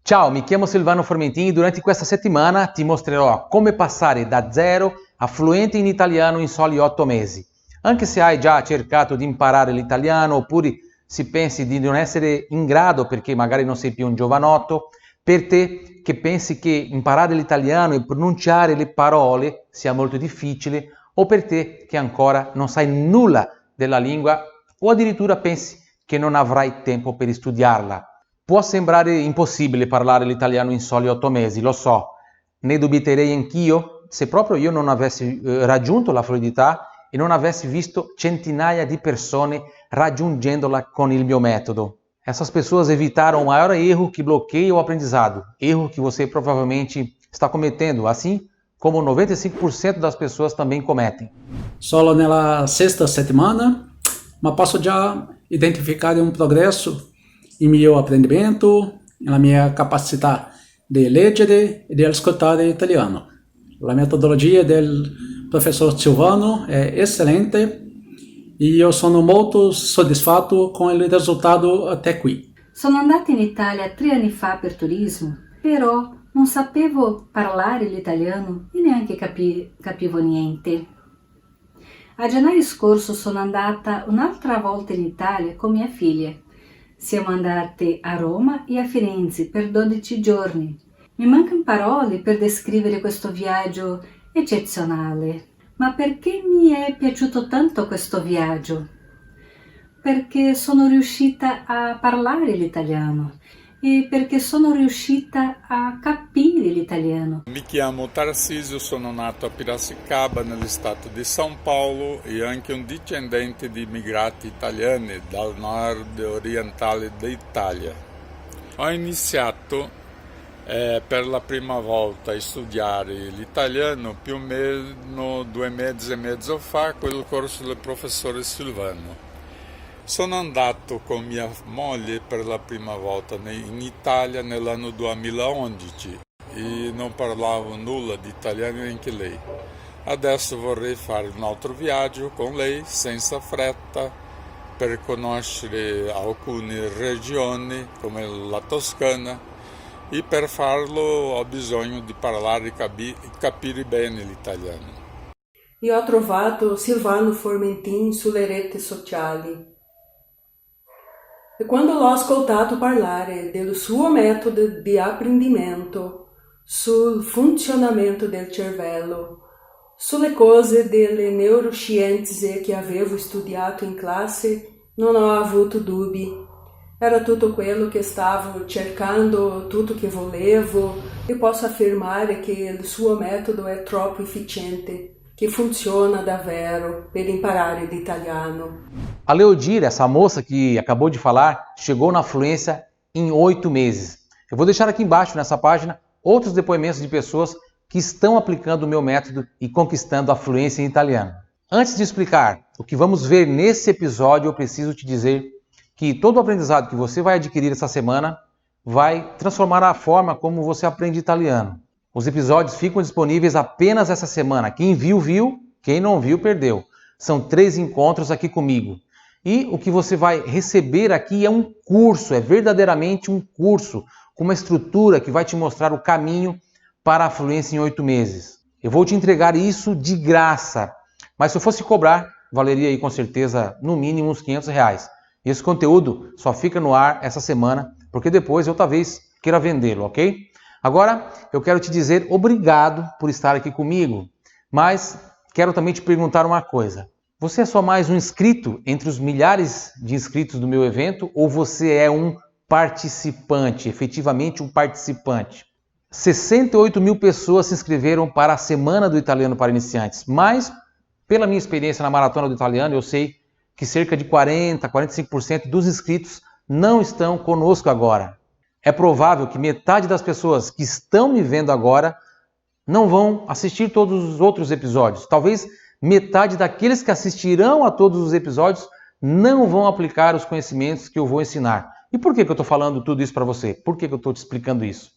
Ciao, mi chiamo Silvano Formentini e durante questa settimana ti mostrerò come passare da zero a fluente in italiano in soli 8 mesi. Anche se hai già cercato di imparare l'italiano oppure si pensi di non essere in grado perché magari non sei più un giovanotto, per te che pensi che imparare l'italiano e pronunciare le parole sia molto difficile, o per te che ancora non sai nulla della lingua o addirittura pensi che non avrai tempo per studiarla. Può sembrare impossibile parlare l'italiano in soli 8 mesi, lo so, ne dubiterei anch'io se proprio io non avessi raggiunto la fluidità e non avessi visto centinaia di persone raggiungendola com o meu método. Essas pessoas evitaram o maior erro que bloqueia o aprendizado, erro que você provavelmente está cometendo, assim como 95% das pessoas também cometem. Solo nella sesta settimana, ma posso già identificare un progresso il mio apprendimento, la mia capacità di leggere e di ascoltare italiano. La metodologia del professor Silvano è eccellente e io sono molto soddisfatto con il risultato até qui. Sono andata in Italia 3 anni fa per turismo, però non sapevo parlare l'italiano e neanche capivo niente. A gennaio scorso sono andata un'altra volta in Italia con mia figlia. Siamo andate a Roma e a Firenze per 12 giorni. Mi mancano parole per descrivere questo viaggio eccezionale. Ma perché mi è piaciuto tanto questo viaggio? Perché sono riuscita a parlare l'italiano e perché sono riuscita a capire l'italiano. Mi chiamo Tarcísio, sono nato a Piracicaba, nello stato di São Paulo, e anche un discendente di immigrati italiani dal nord orientale d'Italia. Ho iniziato per la prima volta a studiare l'italiano più o meno 2 mesi e mezzo fa con il corso del professore Silvano. Sono andato con mia moglie per la prima volta in Italia nell'anno 2011 e non parlavo nulla di italiano neanche lei. Adesso vorrei fare un altro viaggio con lei senza fretta per conoscere alcune regioni come la Toscana, e per farlo ho bisogno di parlare e capire bene l'italiano. Io ho trovato Silvano Formentini sulle reti sociali. E quando l'ho ascoltato parlare del suo metodo di apprendimento, sul funzionamento del cervello, sulle cose delle neuroscienze che avevo studiato in classe, non ho avuto dubbi. Era tutto quello che stavo cercando, tutto che volevo, e posso affermare che il suo metodo è troppo efficiente, que funciona davvero per imparare l'italiano. A Leodir, essa moça que acabou de falar, chegou na fluência em 8 meses. Eu vou deixar aqui embaixo nessa página outros depoimentos de pessoas que estão aplicando o meu método e conquistando a fluência em italiano. Antes de explicar o que vamos ver nesse episódio, eu preciso te dizer que todo o aprendizado que você vai adquirir essa semana vai transformar a forma como você aprende italiano. Os episódios ficam disponíveis apenas essa semana. Quem viu, viu. Quem não viu, perdeu. São 3 encontros aqui comigo. E o que você vai receber aqui é um curso, é verdadeiramente um curso, com uma estrutura que vai te mostrar o caminho para a fluência em 8 meses. Eu vou te entregar isso de graça, mas se eu fosse cobrar, valeria aí com certeza no mínimo uns R$500. E esse conteúdo só fica no ar essa semana, porque depois eu talvez queira vendê-lo, ok? Agora, eu quero te dizer obrigado por estar aqui comigo, mas quero também te perguntar uma coisa. Você é só mais um inscrito entre os milhares de inscritos do meu evento ou você é um participante, efetivamente um participante? 68 mil pessoas se inscreveram para a Semana do Italiano para Iniciantes, mas pela minha experiência na Maratona do Italiano, eu sei que cerca de 45% dos inscritos não estão conosco agora. É provável que metade das pessoas que estão me vendo agora não vão assistir todos os outros episódios. Talvez metade daqueles que assistirão a todos os episódios não vão aplicar os conhecimentos que eu vou ensinar. E por que eu estou falando tudo isso para você? Por que eu estou te explicando isso?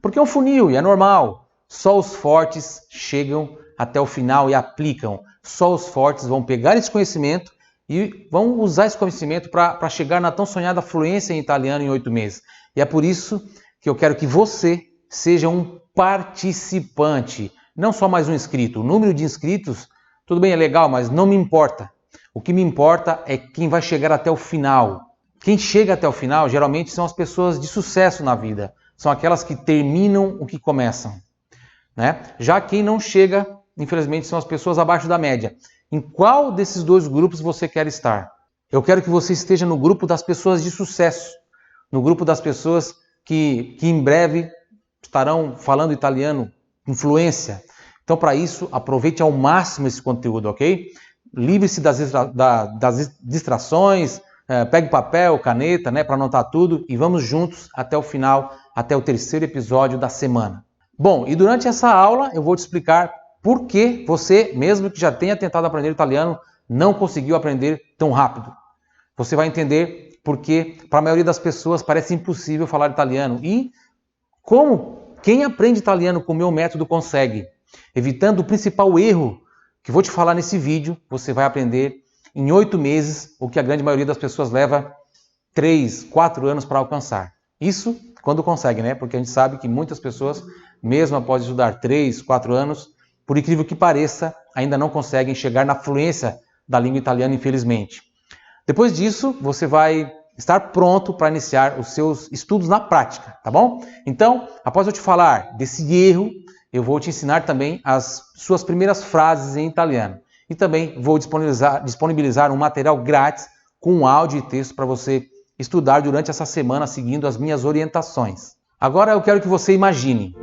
Porque é um funil e é normal. Só os fortes chegam até o final e aplicam. Só os fortes vão pegar esse conhecimento e vão usar esse conhecimento para chegar na tão sonhada fluência em italiano em 8 meses. E é por isso que eu quero que você seja um participante, não só mais um inscrito. O número de inscritos, tudo bem, é legal, mas não me importa. O que me importa é quem vai chegar até o final. Quem chega até o final, geralmente, são as pessoas de sucesso na vida. São aquelas que terminam o que começam, né? Já quem não chega, infelizmente, são as pessoas abaixo da média. Em qual desses dois grupos você quer estar? Eu quero que você esteja no grupo das pessoas de sucesso, no grupo das pessoas que em breve estarão falando italiano com fluência. Então, para isso, aproveite ao máximo esse conteúdo, ok? Livre-se das distrações, pegue papel, caneta, né, para anotar tudo e vamos juntos até o final, até o terceiro episódio da semana. Bom, e durante essa aula eu vou te explicar por que você, mesmo que já tenha tentado aprender italiano, não conseguiu aprender tão rápido. Você vai entender porque para a maioria das pessoas parece impossível falar italiano e como quem aprende italiano com o meu método consegue. Evitando o principal erro que vou te falar nesse vídeo, você vai aprender em 8 meses o que a grande maioria das pessoas leva 3, 4 anos para alcançar. Isso quando consegue, né? Porque a gente sabe que muitas pessoas, mesmo após estudar 3, 4 anos, por incrível que pareça, ainda não conseguem chegar na fluência da língua italiana, infelizmente. Depois disso, você vai estar pronto para iniciar os seus estudos na prática, tá bom? Então, após eu te falar desse erro, eu vou te ensinar também as suas primeiras frases em italiano. E também vou disponibilizar um material grátis com áudio e texto para você estudar durante essa semana seguindo as minhas orientações. Agora eu quero que você imagine.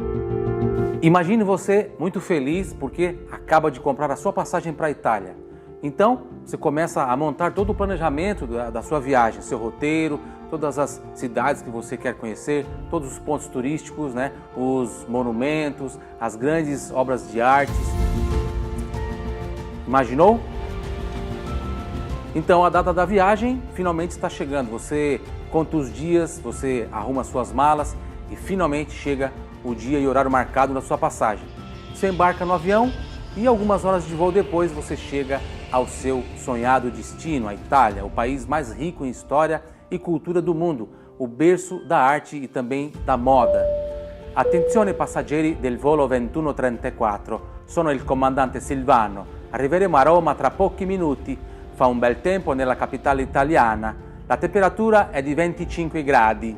Imagine você muito feliz porque acaba de comprar a sua passagem para a Itália. Então, você começa a montar todo o planejamento da sua viagem, seu roteiro, todas as cidades que você quer conhecer, todos os pontos turísticos, né? Os monumentos, as grandes obras de artes. Imaginou? Então, a data da viagem finalmente está chegando. Você conta os dias, você arruma suas malas e finalmente chega o dia e horário marcado na sua passagem. Você embarca no avião e algumas horas de voo depois você chega ao seu sonhado destino, a Itália, o país mais rico em história e cultura do mundo, o berço da arte e também da moda. Attenzione passeggeri del volo 2134, sono il comandante Silvano. Arriveremo a Roma tra pochi minuti. Fa un bel tempo nella capitale italiana. La temperatura è di 25 gradi.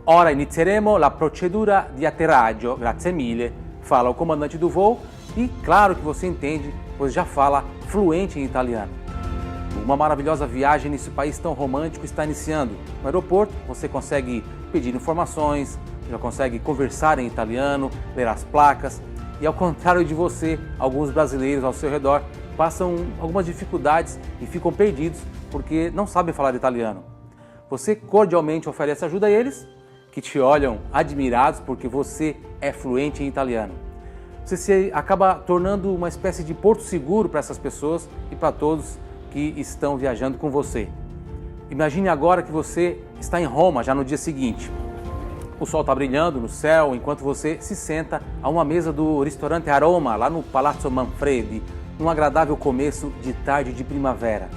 Ora inizieremo la procedura di atterraggio. Grazie mille. Fala o comandante do voo e claro que você entende, pois já fala fluente em italiano. Uma maravilhosa viagem nesse país tão romântico está iniciando. No aeroporto você consegue pedir informações, já consegue conversar em italiano, ler as placas. E ao contrário de você, alguns brasileiros ao seu redor passam algumas dificuldades e ficam perdidos porque não sabem falar italiano. Você cordialmente oferece ajuda a eles, que te olham admirados porque você é fluente em italiano. Você se acaba tornando uma espécie de porto seguro para essas pessoas e para todos que estão viajando com você. Imagine agora que você está em Roma já no dia seguinte. O sol está brilhando no céu enquanto você se senta a uma mesa do restaurante Aroma, lá no Palazzo Manfredi, num agradável começo de tarde de primavera.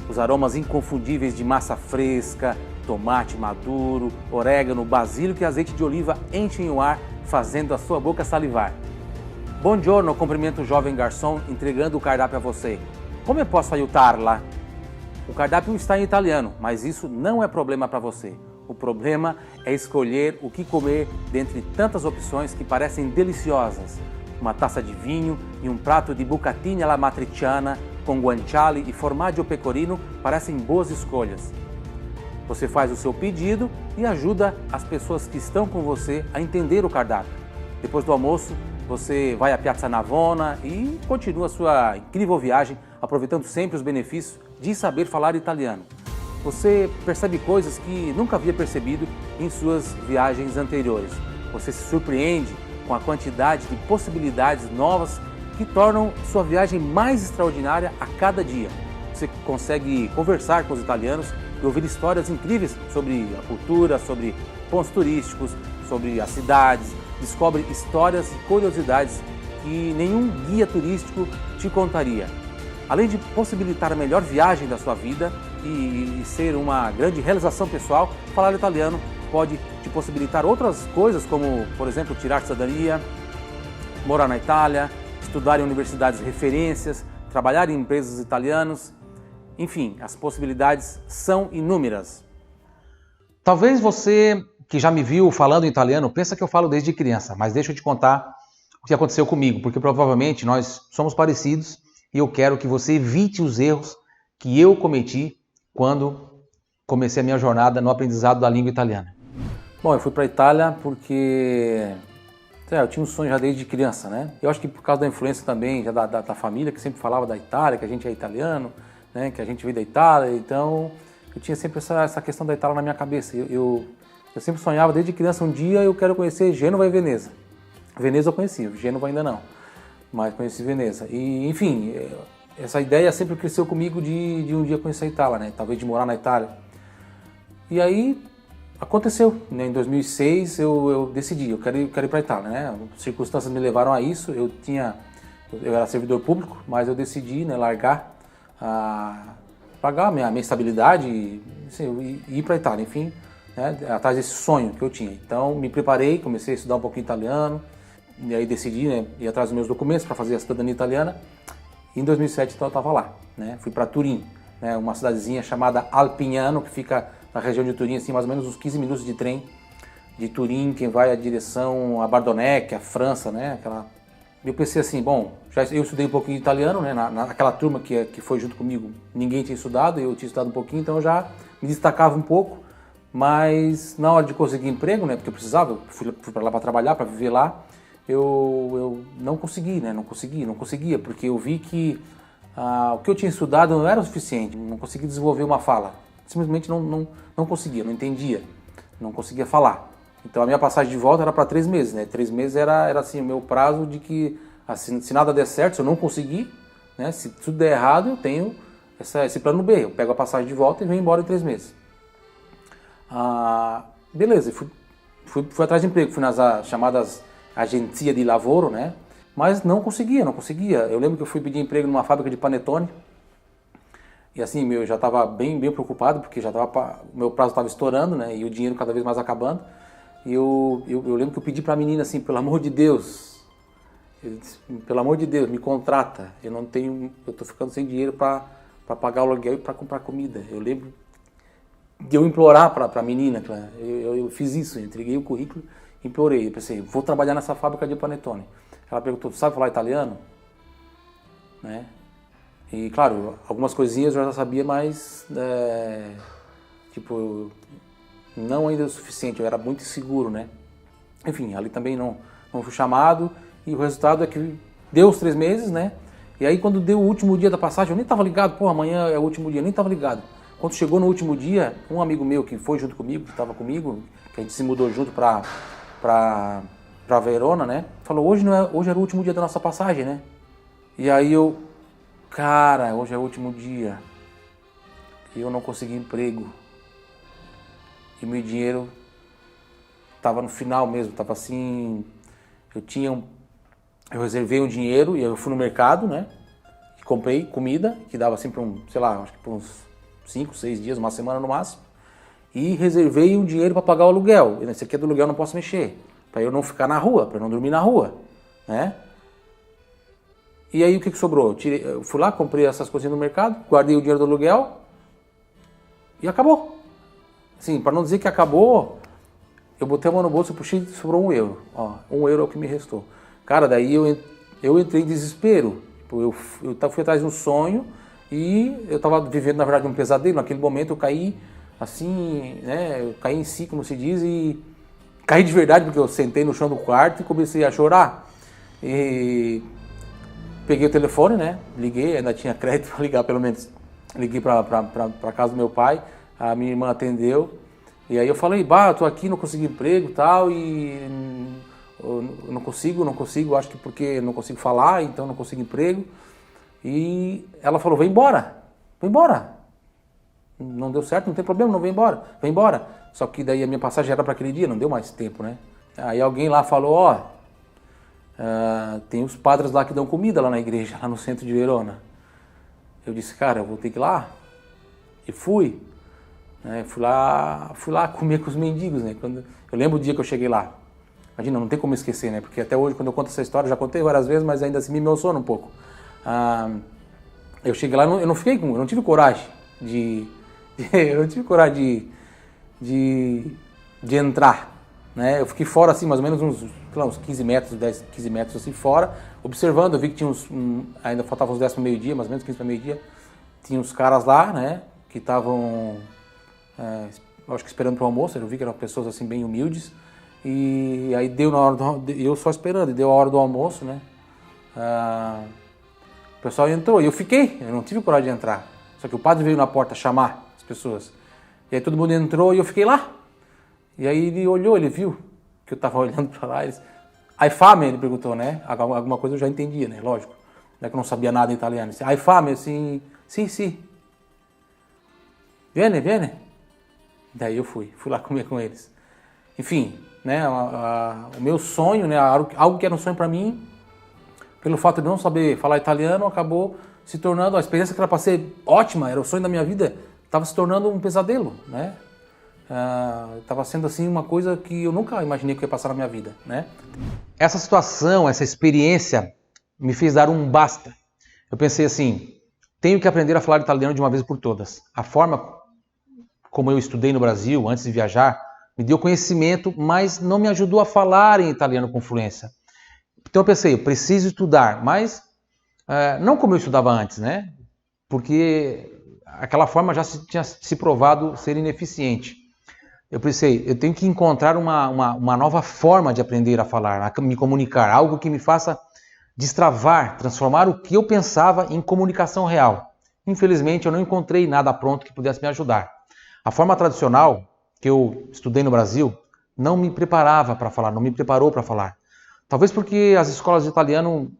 Os aromas inconfundíveis de massa fresca, tomate maduro, orégano, basílico e azeite de oliva enchem o ar, fazendo a sua boca salivar. Buongiorno, cumprimenta o jovem garçom entregando o cardápio a você. Como eu posso aiutarla? O cardápio está em italiano, mas isso não é problema para você. O problema é escolher o que comer dentre tantas opções que parecem deliciosas. Uma taça de vinho e um prato de bucatini alla matriciana com guanciale e formaggio pecorino parecem boas escolhas. Você faz o seu pedido e ajuda as pessoas que estão com você a entender o cardápio. Depois do almoço, você vai à Piazza Navona e continua a sua incrível viagem, aproveitando sempre os benefícios de saber falar italiano. Você percebe coisas que nunca havia percebido em suas viagens anteriores. Você se surpreende com a quantidade de possibilidades novas que tornam sua viagem mais extraordinária a cada dia. Você consegue conversar com os italianos e ouvir histórias incríveis sobre a cultura, sobre pontos turísticos, sobre as cidades. Descobre histórias e curiosidades que nenhum guia turístico te contaria. Além de possibilitar a melhor viagem da sua vida e ser uma grande realização pessoal, falar italiano pode te possibilitar outras coisas, como, por exemplo, tirar cidadania, morar na Itália, estudar em universidades referências, trabalhar em empresas italianas. Enfim, as possibilidades são inúmeras. Talvez você que já me viu falando em italiano pensa que eu falo desde criança, mas deixa eu te contar o que aconteceu comigo, porque provavelmente nós somos parecidos e eu quero que você evite os erros que eu cometi quando comecei a minha jornada no aprendizado da língua italiana. Bom, eu fui para a Itália porque eu tinha um sonho já desde criança, né? Eu acho que por causa da influência também já da família, que sempre falava da Itália, que a gente é italiano, né? Que a gente veio da Itália, então eu tinha sempre essa questão da Itália na minha cabeça. Eu sempre sonhava desde criança, um dia eu quero conhecer Gênova e Veneza. Veneza eu conheci, Gênova ainda não, mas conheci Veneza. E, enfim, essa ideia sempre cresceu comigo de um dia conhecer a Itália, né? Talvez de morar na Itália. E aí aconteceu, né? Em 2006 eu decidi, eu quero ir para a Itália, né? As circunstâncias me levaram a isso, eu era servidor público, mas eu decidi, né, largar, pagar a minha estabilidade e ir para a Itália, enfim, né, atrás desse sonho que eu tinha. Então me preparei, comecei a estudar um pouquinho italiano, e aí decidi, né, ir atrás dos meus documentos para fazer a cidadania italiana. E em 2007 então eu estava lá, né? Fui para Turim, né, uma cidadezinha chamada Alpignano, que fica na região de Turim, assim, mais ou menos uns 15 minutos de trem de Turim, quem vai à direção a Bardonecchia, a França, né? Eu pensei assim, bom, eu estudei um pouquinho de italiano, né? Naquela turma que foi junto comigo, ninguém tinha estudado, eu tinha estudado um pouquinho, então eu já me destacava um pouco, mas na hora de conseguir emprego, né? Porque eu precisava, eu fui para lá para trabalhar, para viver lá, eu não consegui, né? Não conseguia, porque eu vi que o que eu tinha estudado não era o suficiente, não conseguia desenvolver uma fala. Simplesmente não conseguia, não entendia, não conseguia falar. Então a minha passagem de volta era para 3 meses, né? 3 meses era assim o meu prazo de que, assim, se nada der certo, se eu não conseguir, né? Se tudo der errado, eu tenho esse plano B. Eu pego a passagem de volta e venho embora em 3 meses. Beleza, fui atrás de emprego, fui nas chamadas agências de lavoro, né? Mas não conseguia. Eu lembro que eu fui pedir emprego numa fábrica de panetone. E assim, eu já estava bem preocupado, porque o meu prazo estava estourando, né? E o dinheiro cada vez mais acabando. E eu lembro que eu pedi para a menina assim, pelo amor de Deus, pelo amor de Deus, me contrata. Eu estou ficando sem dinheiro para pagar o aluguel e para comprar comida. Eu lembro de eu implorar para a menina, eu fiz isso, eu entreguei o currículo, implorei. Eu pensei, vou trabalhar nessa fábrica de panetone. Ela perguntou, sabe falar italiano? Né? E, claro, algumas coisinhas eu já sabia, mas, não ainda o suficiente, eu era muito inseguro, né? Enfim, ali também não fui chamado, e o resultado é que deu os 3 meses, né? E aí, quando deu o último dia da passagem, eu nem estava ligado, amanhã é o último dia, eu nem estava ligado. Quando chegou no último dia, um amigo meu que foi junto comigo, que estava comigo, que a gente se mudou junto para Verona, né? Falou, hoje era o último dia da nossa passagem, né? E aí cara, hoje é o último dia e eu não consegui emprego. E meu dinheiro estava no final mesmo, estava assim, eu reservei um dinheiro e eu fui no mercado, né? E comprei comida, que dava assim para acho que por uns 5, 6 dias, uma semana no máximo. E reservei um dinheiro para pagar o aluguel. Esse aqui é do aluguel, eu não posso mexer, para eu não ficar na rua, para eu não dormir na rua, né? E aí o que sobrou? Eu fui lá, comprei essas coisinhas no mercado, guardei o dinheiro do aluguel e acabou. Assim, para não dizer que acabou, eu botei a mão no bolso e puxei e sobrou €1. Ó, €1 é o que me restou. Cara, daí eu entrei em desespero. Eu fui atrás de um sonho e eu estava vivendo, na verdade, um pesadelo. Naquele momento eu caí assim, né? Eu caí em si, como se diz, e caí de verdade porque eu sentei no chão do quarto e comecei a chorar. E peguei o telefone, né? Liguei, ainda tinha crédito para ligar, pelo menos. Liguei para casa do meu pai, a minha irmã atendeu. E aí eu falei, eu tô aqui, não consegui emprego e tal, e eu não consigo, acho que porque não consigo falar, então não consigo emprego. E ela falou, vem embora. Não deu certo, não tem problema, não vem embora. Só que daí a minha passagem era para aquele dia, não deu mais tempo, né? Aí alguém lá falou, tem os padres lá que dão comida lá na igreja, lá no centro de Verona. Eu disse, cara, eu vou ter que ir lá. E fui. né? Fui lá comer com os mendigos, né? Eu lembro o dia que eu cheguei lá. Imagina, não tem como esquecer, né? Porque até hoje, quando eu conto essa história, já contei várias vezes, mas ainda assim me emociona um pouco. Eu cheguei lá, eu não tive coragem de entrar, né? Eu fiquei fora, assim, mais ou menos uns 15 metros, 10, 15 metros assim fora, observando. Eu vi que tinha ainda faltavam uns 10 para meio-dia, mais ou menos 15 para meio-dia. Tinha uns caras lá, né? Que estavam, acho que esperando para o almoço. Eu vi que eram pessoas assim bem humildes. E aí deu na hora eu só esperando, e deu a hora do almoço, né? O pessoal entrou e eu não tive coragem de entrar. Só que o padre veio na porta chamar as pessoas. E aí todo mundo entrou e eu fiquei lá. E aí ele olhou, ele viu que eu estava olhando para lá. Hai fame? Ele perguntou, né? Alguma coisa eu já entendia, né? Lógico. Não é que eu não sabia nada em italiano. Ele disse, hai fame? Assim, sì. Viene. Daí eu fui lá comer com eles. Enfim, né? O meu sonho, né? Algo que era um sonho para mim, pelo fato de não saber falar italiano, acabou se tornando, a experiência que era para ser ótima, era o sonho da minha vida, estava se tornando um pesadelo, né? Estava sendo assim uma coisa que eu nunca imaginei que ia passar na minha vida, né? Essa situação, essa experiência me fez dar um basta. Eu pensei assim, tenho que aprender a falar italiano de uma vez por todas. A forma como eu estudei no Brasil antes de viajar me deu conhecimento, mas não me ajudou a falar em italiano com fluência. Então eu pensei, eu preciso estudar, mas não como eu estudava antes, né? Porque aquela forma já tinha se provado ser ineficiente. Eu pensei, eu tenho que encontrar uma nova forma de aprender a falar, a me comunicar, algo que me faça destravar, transformar o que eu pensava em comunicação real. Infelizmente, eu não encontrei nada pronto que pudesse me ajudar. A forma tradicional que eu estudei no Brasil não me preparava para falar, não me preparou para falar. Talvez porque as escolas de italiano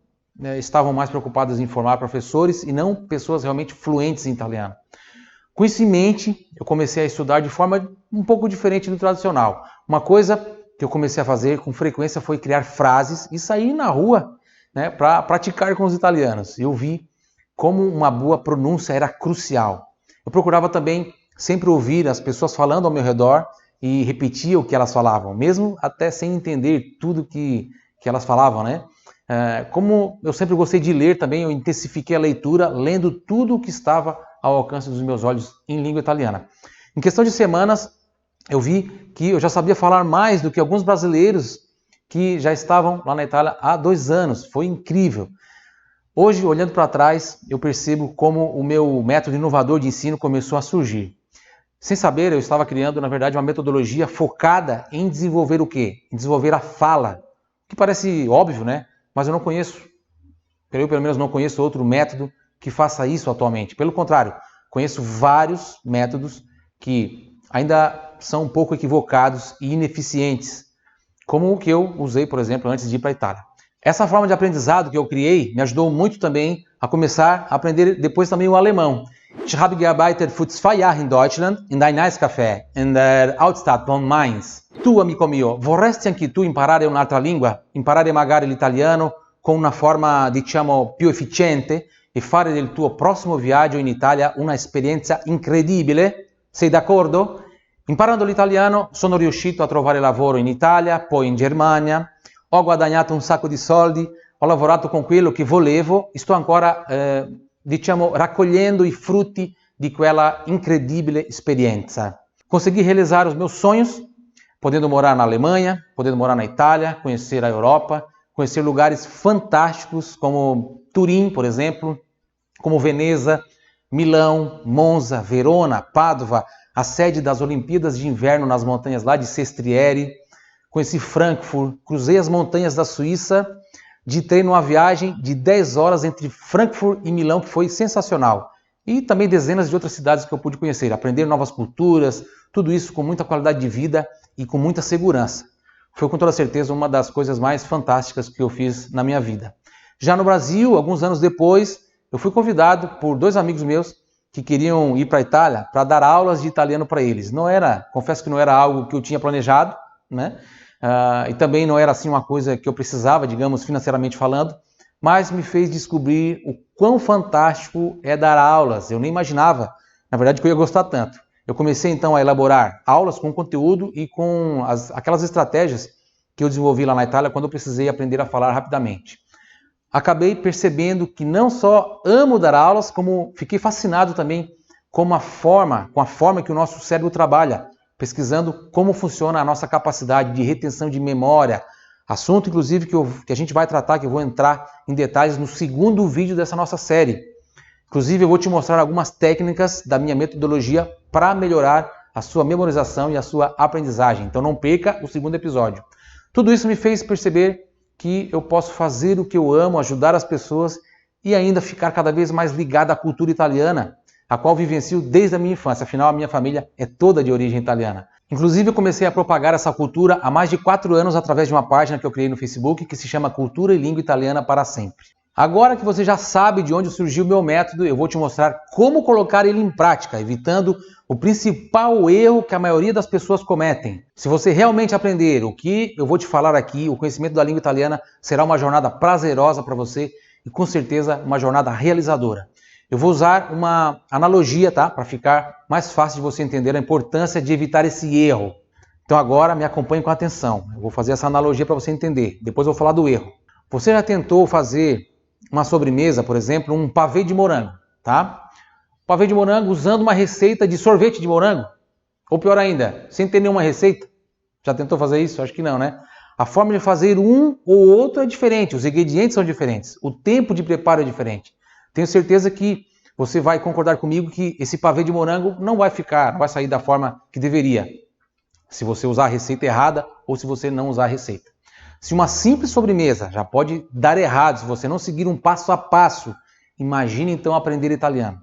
estavam mais preocupadas em formar professores e não pessoas realmente fluentes em italiano. Com isso em mente, eu comecei a estudar de forma um pouco diferente do tradicional. Uma coisa que eu comecei a fazer com frequência foi criar frases e sair na rua, né, para praticar com os italianos. Eu vi como uma boa pronúncia era crucial. Eu procurava também sempre ouvir as pessoas falando ao meu redor e repetia o que elas falavam, mesmo até sem entender tudo que elas falavam, né? Como eu sempre gostei de ler também, eu intensifiquei a leitura, lendo tudo o que estava ao alcance dos meus olhos em língua italiana. Em questão de semanas, eu vi que eu já sabia falar mais do que alguns brasileiros que já estavam lá na Itália há 2 anos. Foi incrível. Hoje, olhando para trás, eu percebo como o meu método inovador de ensino começou a surgir. Sem saber, eu estava criando, na verdade, uma metodologia focada em desenvolver o quê? Em desenvolver a fala. Que parece óbvio, né? Mas eu não conheço. Eu, pelo menos, não conheço outro método que faça isso atualmente. Pelo contrário, conheço vários métodos que ainda são um pouco equivocados e ineficientes, como o que eu usei, por exemplo, antes de ir para a Itália. Essa forma de aprendizado que eu criei me ajudou muito também a começar a aprender depois também o alemão. Ich habe gearbeitet für 2 Jahre in Deutschland in ein Eiscafé in der Altstadt von Mainz. Tu, amico mio, vorresti anche tu imparare un'altra lingua? Imparare magari l'italiano con una forma, diciamo, più efficiente e fare del tuo prossimo viaggio in Italia una esperienza incredibile? Sei d'accordo? Imparando l'italiano sono riuscito a trovare lavoro in Italia, poi in Germania, ho guadagnato un sacco di soldi, ho lavorato con quello che volevo e sto ancora, raccogliendo i frutti di quella incredibile esperienza. Consegui realizar os meus sonhos, podendo morar na Alemanha, podendo morar na Itália, conhecer a Europa, conhecer lugares fantásticos como Turim, por exemplo, como Veneza, Milão, Monza, Verona, Pádua, a sede das Olimpíadas de Inverno nas montanhas lá de Sestriere. Conheci Frankfurt, cruzei as montanhas da Suíça, ditei numa viagem de 10 horas entre Frankfurt e Milão, que foi sensacional. E também dezenas de outras cidades que eu pude conhecer, aprender novas culturas, tudo isso com muita qualidade de vida e com muita segurança. Foi com toda certeza uma das coisas mais fantásticas que eu fiz na minha vida. Já no Brasil, alguns anos depois, eu fui convidado por 2 amigos meus que queriam ir para a Itália para dar aulas de italiano para eles. Confesso que não era algo que eu tinha planejado, né? E também não era assim uma coisa que eu precisava, digamos, financeiramente falando, mas me fez descobrir o quão fantástico é dar aulas. Eu nem imaginava, na verdade, que eu ia gostar tanto. eu comecei então a elaborar aulas com conteúdo e com aquelas estratégias que eu desenvolvi lá na Itália quando eu precisei aprender a falar rapidamente. Acabei percebendo que não só amo dar aulas, como fiquei fascinado também com a forma que o nosso cérebro trabalha, pesquisando como funciona a nossa capacidade de retenção de memória, assunto inclusive que a gente vai tratar, que eu vou entrar em detalhes no segundo vídeo dessa nossa série. Inclusive eu vou te mostrar algumas técnicas da minha metodologia para melhorar a sua memorização e a sua aprendizagem. Então não perca o segundo episódio. Tudo isso me fez perceber que eu posso fazer o que eu amo, ajudar as pessoas e ainda ficar cada vez mais ligado à cultura italiana, a qual vivencio desde a minha infância. Afinal, a minha família é toda de origem italiana. Inclusive, eu comecei a propagar essa cultura há mais de 4 anos através de uma página que eu criei no Facebook que se chama Cultura e Língua Italiana para Sempre. Agora que você já sabe de onde surgiu o meu método, eu vou te mostrar como colocar ele em prática, evitando o principal erro que a maioria das pessoas cometem. Se você realmente aprender o que eu vou te falar aqui, o conhecimento da língua italiana será uma jornada prazerosa para você e com certeza uma jornada realizadora. Eu vou usar uma analogia, tá? Para ficar mais fácil de você entender a importância de evitar esse erro. Então agora me acompanhe com atenção. Eu vou fazer essa analogia para você entender. Depois eu vou falar do erro. Você já tentou fazer uma sobremesa, por exemplo, um pavê de morango, tá? Pavê de morango usando uma receita de sorvete de morango? Ou pior ainda, sem ter nenhuma receita? Já tentou fazer isso? Acho que não, né? A forma de fazer um ou outro é diferente, os ingredientes são diferentes, o tempo de preparo é diferente. Tenho certeza que você vai concordar comigo que esse pavê de morango não vai sair da forma que deveria, se você usar a receita errada ou se você não usar a receita. Se uma simples sobremesa já pode dar errado se você não seguir um passo a passo, imagine então aprender italiano.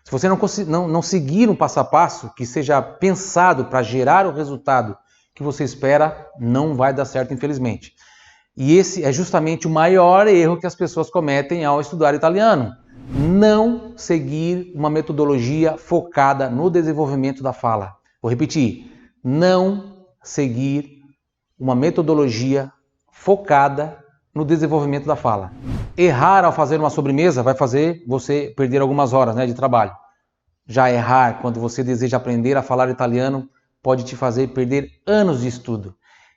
Se você não seguir um passo a passo que seja pensado para gerar o resultado que você espera, não vai dar certo, infelizmente. E esse é justamente o maior erro que as pessoas cometem ao estudar italiano. Não seguir uma metodologia focada no desenvolvimento da fala. Vou repetir, não seguir uma metodologia focada no desenvolvimento da fala. Errar ao fazer uma sobremesa vai fazer você perder algumas horas, de trabalho. Já errar quando você deseja aprender a falar italiano pode te fazer perder anos de estudo.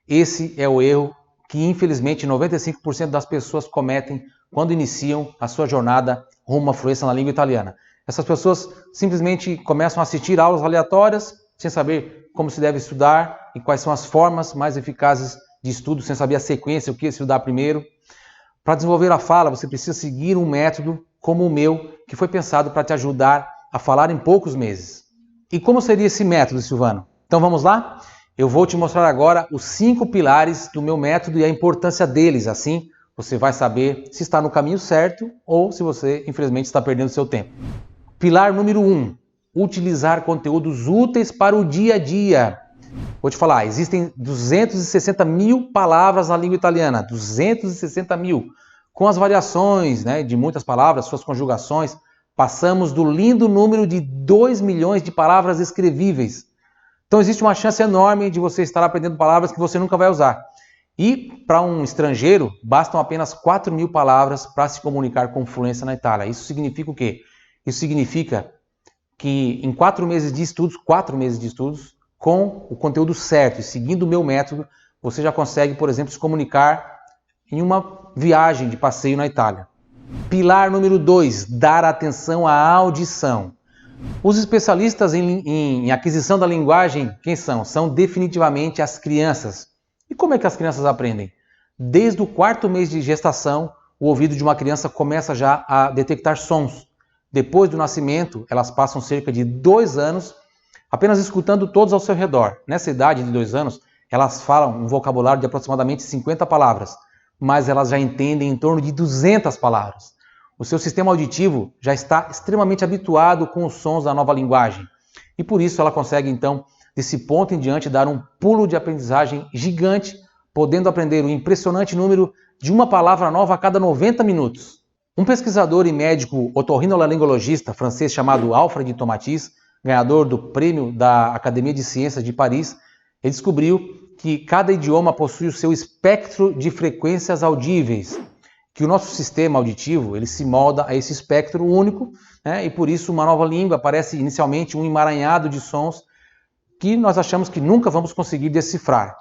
Esse é o erro que, infelizmente, 95% das pessoas cometem quando iniciam a sua jornada rumo à fluência na língua italiana. Essas pessoas simplesmente começam a assistir aulas aleatórias, sem saber como se deve estudar e quais são as formas mais eficazes de estudo, sem saber a sequência, o que estudar primeiro. Para desenvolver a fala, você precisa seguir um método como o meu, que foi pensado para te ajudar a falar em poucos meses. E como seria esse método, Silvano? Então vamos lá? Eu vou te mostrar agora os 5 pilares do meu método e a importância deles. Assim, você vai saber se está no caminho certo ou se você, infelizmente, está perdendo seu tempo. Pilar número 1. Utilizar conteúdos úteis para o dia a dia. Vou te falar, existem 260 mil palavras na língua italiana. 260 mil. Com as variações de muitas palavras, suas conjugações, passamos do lindo número de 2 milhões de palavras escrevíveis. Então existe uma chance enorme de você estar aprendendo palavras que você nunca vai usar. E para um estrangeiro, bastam apenas 4 mil palavras para se comunicar com fluência na Itália. Isso significa o quê? Isso significa que em 4 meses de estudos, com o conteúdo certo e seguindo o meu método, você já consegue, por exemplo, se comunicar em uma viagem de passeio na Itália. Pilar número 2, dar atenção à audição. Os especialistas em aquisição da linguagem, quem são? São definitivamente as crianças. E como é que as crianças aprendem? Desde o 4º mês de gestação, o ouvido de uma criança começa já a detectar sons. Depois do nascimento, elas passam cerca de 2 anos apenas escutando todos ao seu redor. Nessa idade de 2 anos, elas falam um vocabulário de aproximadamente 50 palavras, mas elas já entendem em torno de 200 palavras. O seu sistema auditivo já está extremamente habituado com os sons da nova linguagem. E por isso ela consegue, então, desse ponto em diante, dar um pulo de aprendizagem gigante, podendo aprender um impressionante número de uma palavra nova a cada 90 minutos. Um pesquisador e médico otorrinolaringologista francês chamado Alfred Tomatis, ganhador do prêmio da Academia de Ciências de Paris, ele descobriu que cada idioma possui o seu espectro de frequências audíveis. que o nosso sistema auditivo ele se molda a esse espectro único, né? E por isso uma nova língua parece inicialmente um emaranhado de sons que nós achamos que nunca vamos conseguir decifrar.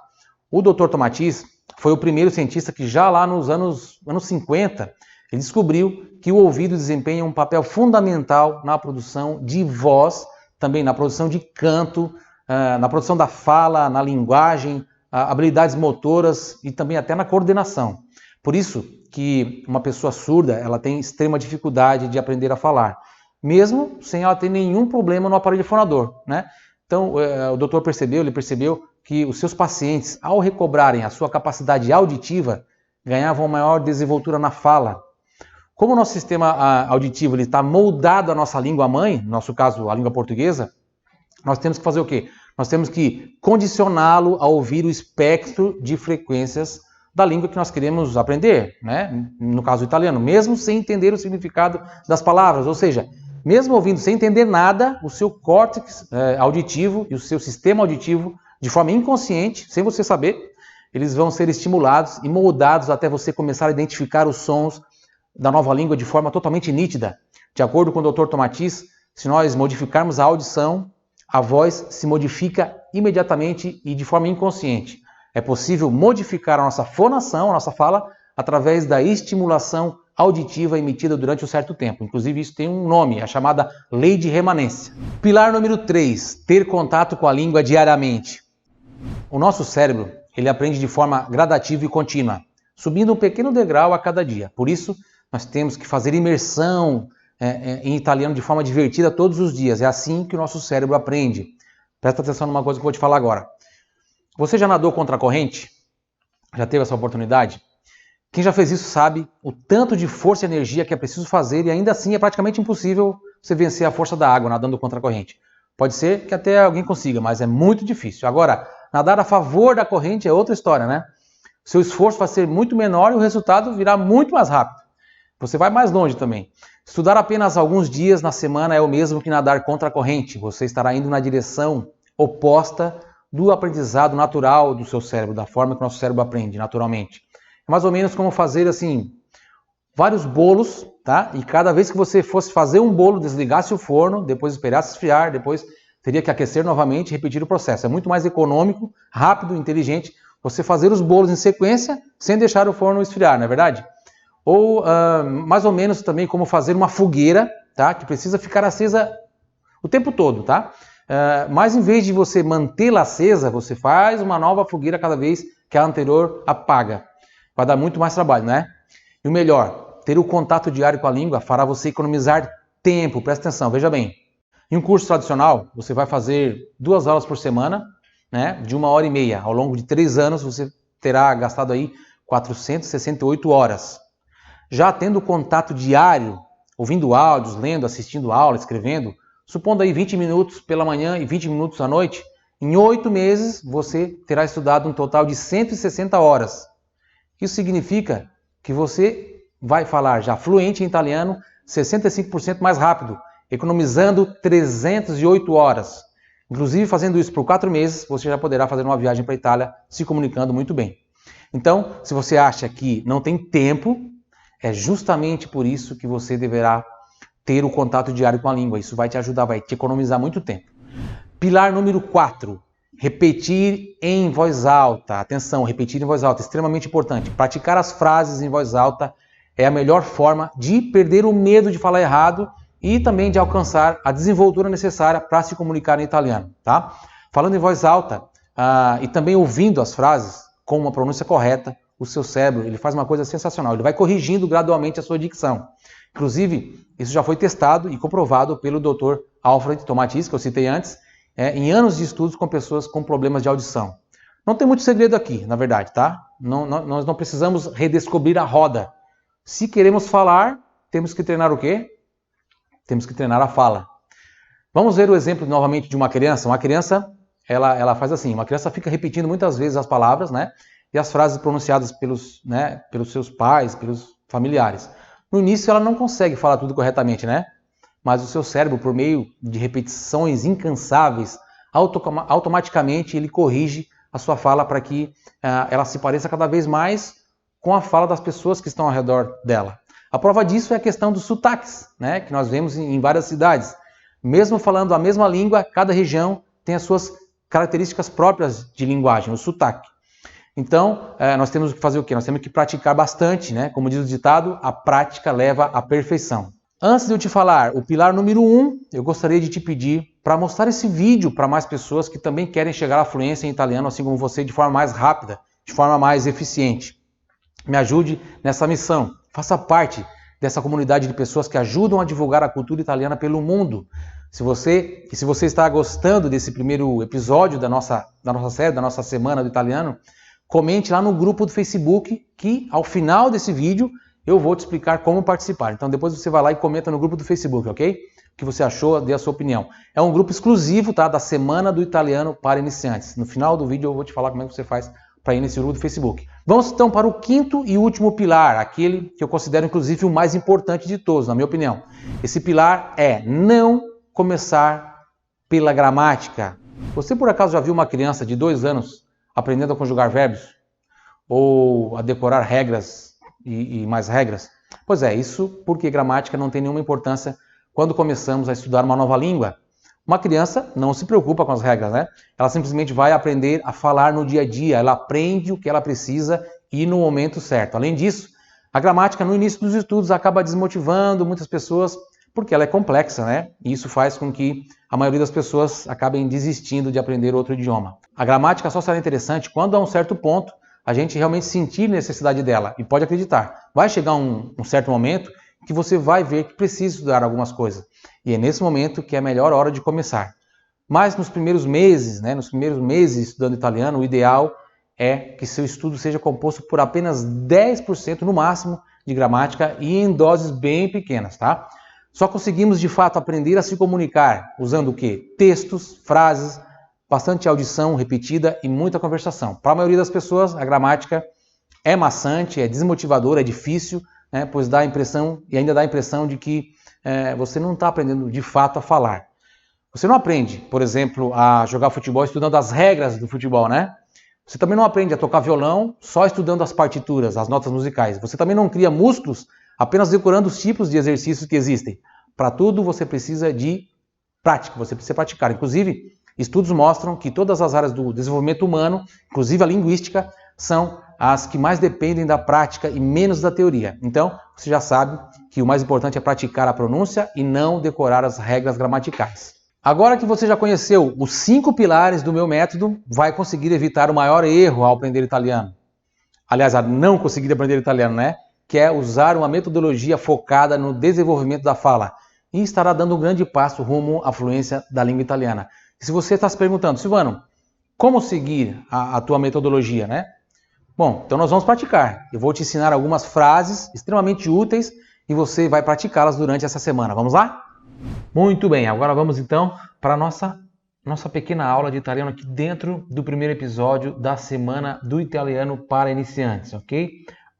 O Dr. Tomatis foi o primeiro cientista que já lá nos anos 50, ele descobriu que o ouvido desempenha um papel fundamental na produção de voz, também na produção de canto, na produção da fala, na linguagem, habilidades motoras e também até na coordenação. Por isso que uma pessoa surda ela tem extrema dificuldade de aprender a falar, mesmo sem ela ter nenhum problema no aparelho fonador, né? Então, o doutor percebeu que os seus pacientes, ao recobrarem a sua capacidade auditiva, ganhavam maior desenvoltura na fala. Como o nosso sistema auditivo está moldado à nossa língua mãe, no nosso caso a língua portuguesa, nós temos que fazer o quê? Nós temos que condicioná-lo a ouvir o espectro de frequências da língua que nós queremos aprender, né? No caso o italiano, mesmo sem entender o significado das palavras, ou seja, mesmo ouvindo sem entender nada, o seu córtex auditivo e o seu sistema auditivo, de forma inconsciente, sem você saber, eles vão ser estimulados e moldados até você começar a identificar os sons da nova língua de forma totalmente nítida. De acordo com o Dr. Tomatis, se nós modificarmos a audição, a voz se modifica imediatamente e de forma inconsciente. É possível modificar a nossa fonação, a nossa fala, através da estimulação auditiva emitida durante um certo tempo. Inclusive, isso tem um nome, a chamada lei de remanência. Pilar número 3, ter contato com a língua diariamente. O nosso cérebro, ele aprende de forma gradativa e contínua, subindo um pequeno degrau a cada dia. Por isso, nós temos que fazer imersão em italiano de forma divertida todos os dias. É assim que o nosso cérebro aprende. Presta atenção numa coisa que eu vou te falar agora. Você já nadou contra a corrente? Já teve essa oportunidade? Quem já fez isso sabe o tanto de força e energia que é preciso fazer e ainda assim é praticamente impossível você vencer a força da água nadando contra a corrente. Pode ser que até alguém consiga, mas é muito difícil. Agora, nadar a favor da corrente é outra história, né? Seu esforço vai ser muito menor e o resultado virá muito mais rápido. Você vai mais longe também. Estudar apenas alguns dias na semana é o mesmo que nadar contra a corrente. Você estará indo na direção oposta do aprendizado natural do seu cérebro, da forma que o nosso cérebro aprende naturalmente. É mais ou menos como fazer assim, vários bolos, tá? E cada vez que você fosse fazer um bolo, desligasse o forno, depois esperasse esfriar, depois teria que aquecer novamente e repetir o processo. É muito mais econômico, rápido, inteligente você fazer os bolos em sequência sem deixar o forno esfriar, não é verdade? Ou mais ou menos também como fazer uma fogueira, tá? Que precisa ficar acesa o tempo todo, tá? Mas em vez de você mantê-la acesa, você faz uma nova fogueira cada vez que a anterior apaga. Vai dar muito mais trabalho, né? E o melhor, ter o contato diário com a língua fará você economizar tempo. Presta atenção, veja bem. Em um curso tradicional, você vai fazer 2 aulas por semana, né? De 1h30. Ao longo de 3 anos, você terá gastado aí 468 horas. Já tendo contato diário, ouvindo áudios, lendo, assistindo aula, escrevendo, supondo aí 20 minutos pela manhã e 20 minutos à noite, em 8 meses você terá estudado um total de 160 horas. Isso significa que você vai falar já fluente em italiano 65% mais rápido, economizando 308 horas. Inclusive, fazendo isso por 4 meses, você já poderá fazer uma viagem para a Itália se comunicando muito bem. Então, se você acha que não tem tempo, é justamente por isso que você deverá ter o contato diário com a língua. Isso vai te ajudar, vai te economizar muito tempo. Pilar número 4. Repetir em voz alta. Atenção, repetir em voz alta, extremamente importante. Praticar as frases em voz alta é a melhor forma de perder o medo de falar errado e também de alcançar a desenvoltura necessária para se comunicar em italiano, tá? Falando em voz alta e também ouvindo as frases com uma pronúncia correta, o seu cérebro ele faz uma coisa sensacional. Ele vai corrigindo gradualmente a sua dicção. Inclusive, isso já foi testado e comprovado pelo Dr. Alfred Tomatis, que eu citei antes, em anos de estudos com pessoas com problemas de audição. Não tem muito segredo aqui, na verdade, tá? Nós não precisamos redescobrir a roda. Se queremos falar, temos que treinar o quê? Temos que treinar a fala. Vamos ver o exemplo novamente de uma criança. Uma criança, ela faz assim, uma criança fica repetindo muitas vezes as palavras, né? E as frases pronunciadas pelos seus pais, pelos familiares. No início ela não consegue falar tudo corretamente, né? Mas o seu cérebro, por meio de repetições incansáveis, automaticamente ele corrige a sua fala para que ela se pareça cada vez mais com a fala das pessoas que estão ao redor dela. A prova disso é a questão dos sotaques, né, que nós vemos em várias cidades. Mesmo falando a mesma língua, cada região tem as suas características próprias de linguagem, o sotaque. Então, nós temos que fazer o quê? Nós temos que praticar bastante, né? Como diz o ditado, a prática leva à perfeição. Antes de eu te falar o pilar número 1, eu gostaria de te pedir para mostrar esse vídeo para mais pessoas que também querem chegar à fluência em italiano, assim como você, de forma mais rápida, de forma mais eficiente. Me ajude nessa missão. Faça parte dessa comunidade de pessoas que ajudam a divulgar a cultura italiana pelo mundo. Se você está gostando desse primeiro episódio da nossa série, da nossa Semana do Italiano, comente lá no grupo do Facebook, que ao final desse vídeo eu vou te explicar como participar. Então depois você vai lá e comenta no grupo do Facebook, ok? O que você achou, dê a sua opinião. É um grupo exclusivo, tá, da Semana do Italiano para iniciantes. No final do vídeo eu vou te falar como é que você faz para ir nesse grupo do Facebook. Vamos então para o quinto e último pilar, aquele que eu considero inclusive o mais importante de todos, na minha opinião. Esse pilar é não começar pela gramática. Você por acaso já viu uma criança de 2 anos aprendendo a conjugar verbos? Ou a decorar regras e mais regras? Pois é, isso porque gramática não tem nenhuma importância quando começamos a estudar uma nova língua. Uma criança não se preocupa com as regras, né? Ela simplesmente vai aprender a falar no dia a dia, ela aprende o que ela precisa e no momento certo. Além disso, a gramática no início dos estudos acaba desmotivando muitas pessoas porque ela é complexa, né? E isso faz com que a maioria das pessoas acabem desistindo de aprender outro idioma. A gramática só será interessante quando a um certo ponto a gente realmente sentir necessidade dela. E pode acreditar, vai chegar um certo momento que você vai ver que precisa estudar algumas coisas. E é nesse momento que é a melhor hora de começar. Mas nos primeiros meses, estudando italiano, o ideal é que seu estudo seja composto por apenas 10% no máximo de gramática e em doses bem pequenas, tá? Só conseguimos de fato aprender a se comunicar usando o quê? Textos, frases, bastante audição repetida e muita conversação. Para a maioria das pessoas, a gramática é maçante, é desmotivadora, é difícil, né, pois dá a impressão, e ainda dá a impressão de que você não está aprendendo de fato a falar. Você não aprende, por exemplo, a jogar futebol estudando as regras do futebol, né? Você também não aprende a tocar violão só estudando as partituras, as notas musicais. Você também não cria músculos apenas decorando os tipos de exercícios que existem. Para tudo você precisa de prática, você precisa praticar. Inclusive, estudos mostram que todas as áreas do desenvolvimento humano, inclusive a linguística, são as que mais dependem da prática e menos da teoria. Então, você já sabe que o mais importante é praticar a pronúncia e não decorar as regras gramaticais. Agora que você já conheceu os 5 pilares do meu método, vai conseguir evitar o maior erro ao aprender italiano. Aliás, a não conseguir aprender italiano, né? Que é usar uma metodologia focada no desenvolvimento da fala. E estará dando um grande passo rumo à fluência da língua italiana. E se você está se perguntando, Silvano, como seguir a tua metodologia, né? Bom, então nós vamos praticar. Eu vou te ensinar algumas frases extremamente úteis e você vai praticá-las durante essa semana. Vamos lá? Muito bem, agora vamos então para a nossa pequena aula de italiano aqui dentro do primeiro episódio da Semana do Italiano para Iniciantes, ok?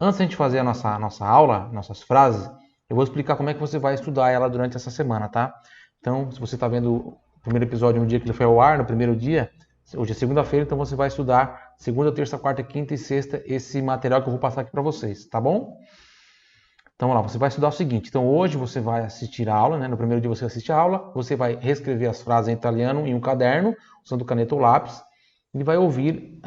Antes de a gente fazer a nossa aula, nossas frases, eu vou explicar como é que você vai estudar ela durante essa semana, tá? Então, se você está vendo o primeiro episódio no dia que ele foi ao ar, no primeiro dia, hoje é segunda-feira, então você vai estudar segunda, terça, quarta, quinta e sexta esse material que eu vou passar aqui para vocês, tá bom? Então, vamos lá, você vai estudar o seguinte. Então, hoje você vai assistir a aula, né? No primeiro dia você assiste a aula, você vai reescrever as frases em italiano em um caderno, usando caneta ou lápis, e vai ouvir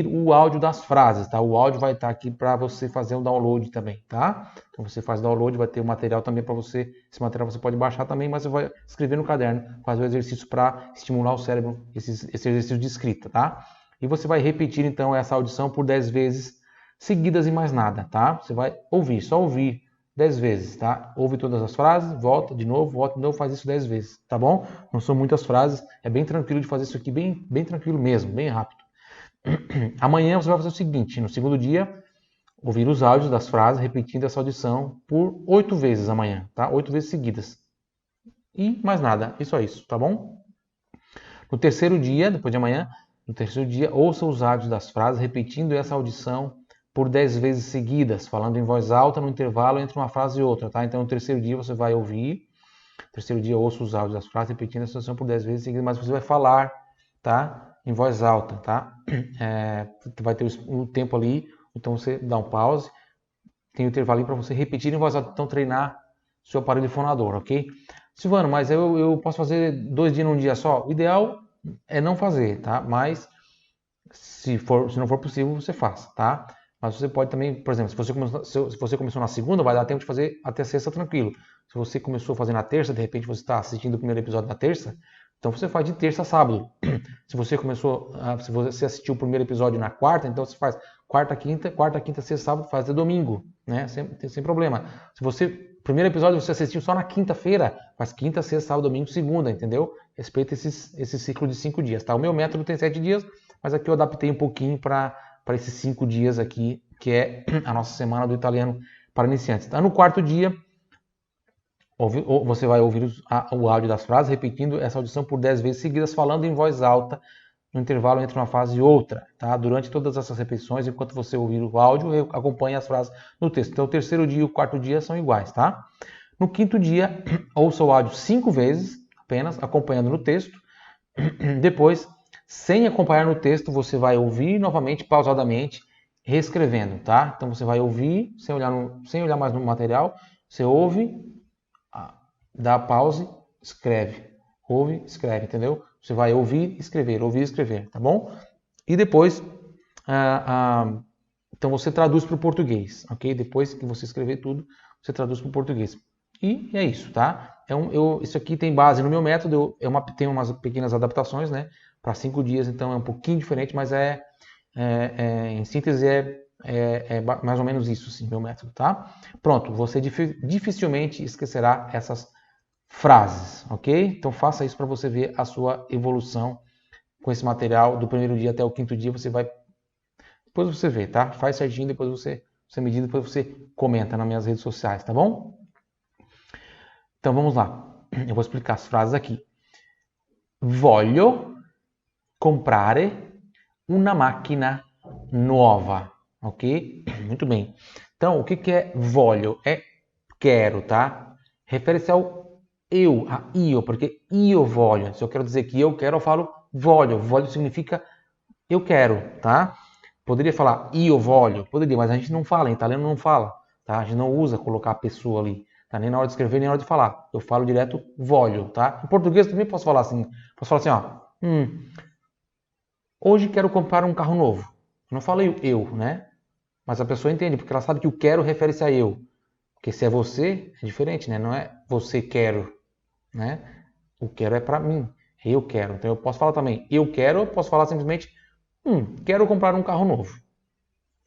o áudio das frases, tá? O áudio vai estar aqui para você fazer um download também, tá? Então, você faz download, vai ter o material também para você. Esse material você pode baixar também, mas você vai escrever no caderno, fazer o exercício para estimular o cérebro, esse exercício de escrita, tá? E você vai repetir, então, essa audição por 10 vezes seguidas e mais nada, tá? Você vai ouvir, só ouvir 10 vezes, tá? Ouve todas as frases, volta de novo, faz isso 10 vezes, tá bom? Não são muitas frases, é bem tranquilo de fazer isso aqui, bem tranquilo mesmo, bem rápido. Amanhã você vai fazer o seguinte, no segundo dia, ouvir os áudios das frases, repetindo essa audição por 8 vezes amanhã, tá? 8 vezes seguidas. E mais nada, e só isso, tá bom? No terceiro dia, depois de amanhã, ouça os áudios das frases, repetindo essa audição por 10 vezes seguidas, falando em voz alta no intervalo entre uma frase e outra, tá? Então, no terceiro dia você vai ouvir, no terceiro dia ouça os áudios das frases, repetindo essa audição por 10 vezes seguidas, mas você vai falar, tá? Em voz alta, tá? Vai ter o tempo ali, Então você dá um pause, tem um intervalinho para você repetir em voz alta, então treinar seu aparelho fonador, ok? Silvano, mas eu posso fazer 2 dias num dia só? O ideal é não fazer, tá? Mas se não for possível, você faz, tá? Mas você pode também, por exemplo, se você começou na segunda, vai dar tempo de fazer até sexta tranquilo. Se você começou a fazer na terça, de repente você está assistindo o primeiro episódio na terça, então você faz de terça a sábado. Se você assistiu o primeiro episódio na quarta, então você faz quarta, quinta, sexta, sábado, faz até domingo, né? Sem problema. Se você, primeiro episódio você assistiu só na quinta-feira, faz quinta, sexta, sábado, domingo, segunda, entendeu? Respeita esse ciclo de 5 dias, tá? O meu método tem 7 dias, mas aqui eu adaptei um pouquinho para esses 5 dias aqui, que é a nossa semana do italiano para iniciantes. Tá? No quarto dia, você vai ouvir o áudio das frases, repetindo essa audição por 10 vezes seguidas, falando em voz alta, no intervalo entre uma frase e outra. Tá? Durante todas essas repetições, enquanto você ouvir o áudio, acompanhe as frases no texto. Então, o terceiro dia e o quarto dia são iguais. Tá? No quinto dia, ouça o áudio 5 vezes, apenas, acompanhando no texto. Depois, sem acompanhar no texto, você vai ouvir novamente, pausadamente, reescrevendo, tá? Então você vai ouvir, sem olhar mais no material, você ouve, dá pause, escreve. Ouve, escreve, entendeu? Você vai ouvir, escrever, tá bom? E depois, então você traduz para o português, ok? Depois que você escrever tudo, você traduz para o português. E é isso, tá? Isso aqui tem base no meu método, tem umas pequenas adaptações, né? Para 5 dias, então é um pouquinho diferente, mas em síntese é mais ou menos isso, sim, meu método, tá? Pronto, você dificilmente esquecerá essas frases, ok? Então faça isso para você ver a sua evolução com esse material do primeiro dia até o quinto dia, depois você vê, tá? Faz certinho, depois você medida, depois você comenta nas minhas redes sociais, tá bom? Então vamos lá, eu vou explicar as frases aqui. Voglio comprare una macchina nuova, ok? Muito bem. Então, o que é voglio? É quero, tá? Refere-se ao eu, a io, porque io voglio. Se eu quero dizer que eu quero, eu falo voglio. Voglio significa eu quero, tá? Poderia falar io voglio? Poderia, mas a gente não fala, em italiano não fala, tá? A gente não usa colocar a pessoa ali, tá? Nem na hora de escrever, nem na hora de falar. Eu falo direto voglio, tá? Em português também posso falar assim, ó, hoje quero comprar um carro novo. Eu não falei eu, né? Mas a pessoa entende, porque ela sabe que o quero refere-se a eu. Porque se é você, é diferente, né? Não é você quero, né? O quero é para mim. Eu quero. Então eu posso falar também eu quero, eu posso falar simplesmente quero comprar um carro novo,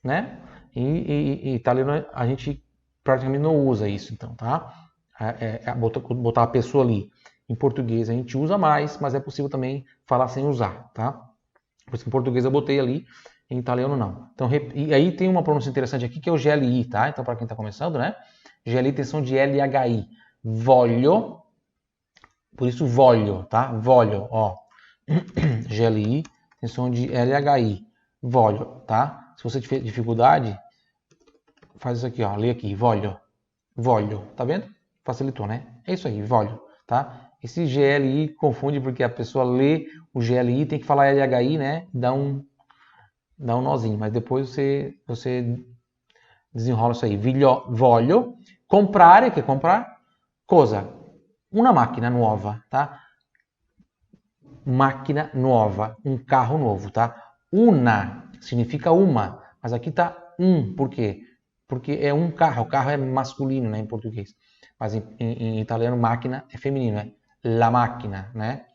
né? E italiano a gente praticamente não usa isso, então, tá? Botar a pessoa ali. Em português a gente usa mais, mas é possível também falar sem usar, tá? Por isso que em português eu botei ali, em italiano não. Então, e aí tem uma pronúncia interessante aqui que é o GLI, tá? Então, para quem está começando, né? GLI tem som de LHI. Voglio, por isso voglio, tá? Voglio, ó. GLI tem som de LHI. Voglio, tá? Se você tiver dificuldade, faz isso aqui, ó. Lê aqui, voglio. Voglio, tá vendo? Facilitou, né? É isso aí, voglio, tá? Esse GLI confunde porque a pessoa lê o GLI, tem que falar LHI, né? Dá um nozinho, mas depois você desenrola isso aí. Voglio comprare, que é comprar, cosa? Una macchina nuova, tá? Máquina nova, um carro novo, tá? Una significa uma, mas aqui tá por quê? Porque é um carro, o carro é masculino, né, em português. Mas em italiano, máquina é feminino, é la macchina, né?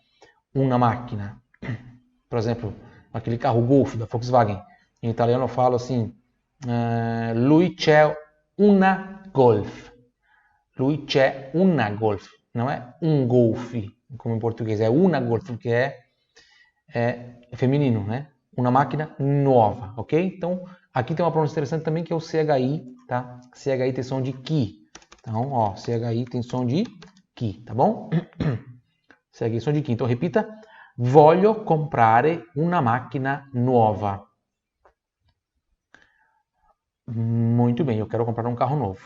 Una macchina. Por exemplo, aquele carro Golf da Volkswagen. Em italiano eu falo assim, lui c'è una Golf. Lui c'è una Golf. Não é um Golf, como em português. É una Golf, porque é feminino, né? Uma máquina nova, ok? Então, aqui tem uma pronúncia interessante também que é o CHI, tá? CHI tem som de ki. Então, ó, CHI tem som de ki, tá bom? CHI som de ki. Então, repita. Voglio comprare una macchina nuova. Muito bem, eu quero comprar um carro novo.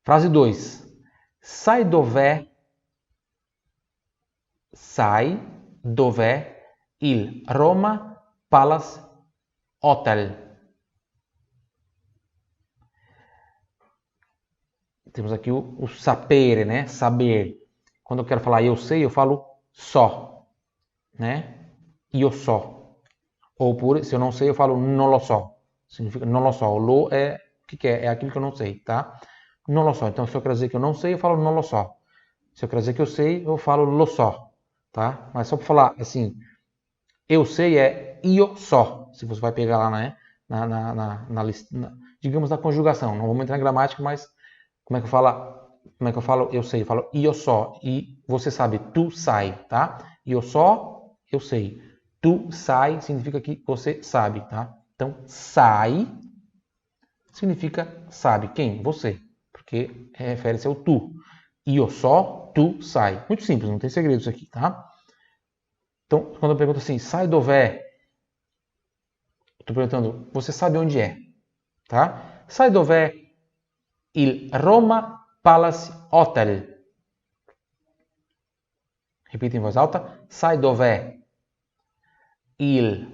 Frase 2. Sai dov'è il Roma Palace Hotel? Temos aqui o sapere, né? Saber. Quando eu quero falar eu sei, eu falo so, né? Io so. Ou se eu não sei, eu falo non lo so. Significa non lo so. O lo é o que é? É aquilo que eu não sei, tá? Non lo so. Então, se eu quero dizer que eu não sei, eu falo non lo so. Se eu quero dizer que eu sei, eu falo lo so, tá? Mas só para falar assim, eu sei é io so. Se você vai pegar lá, né? Digamos, na conjugação. Não vamos entrar em gramática, mas como é que eu falo eu sei? Eu falo io so. E você sabe, tu sai, tá? Io so, eu sei. Tu sai significa que você sabe, tá? Então, sai significa sabe. Quem? Você. Porque refere-se ao tu. Io so, tu sai. Muito simples, não tem segredo isso aqui, tá? Então, quando eu pergunto assim, sai dov'è? Estou perguntando, você sabe onde é? Tá? Sai dov'è il Roma Palace Hotel? Repita em voz alta. Sai dov'è il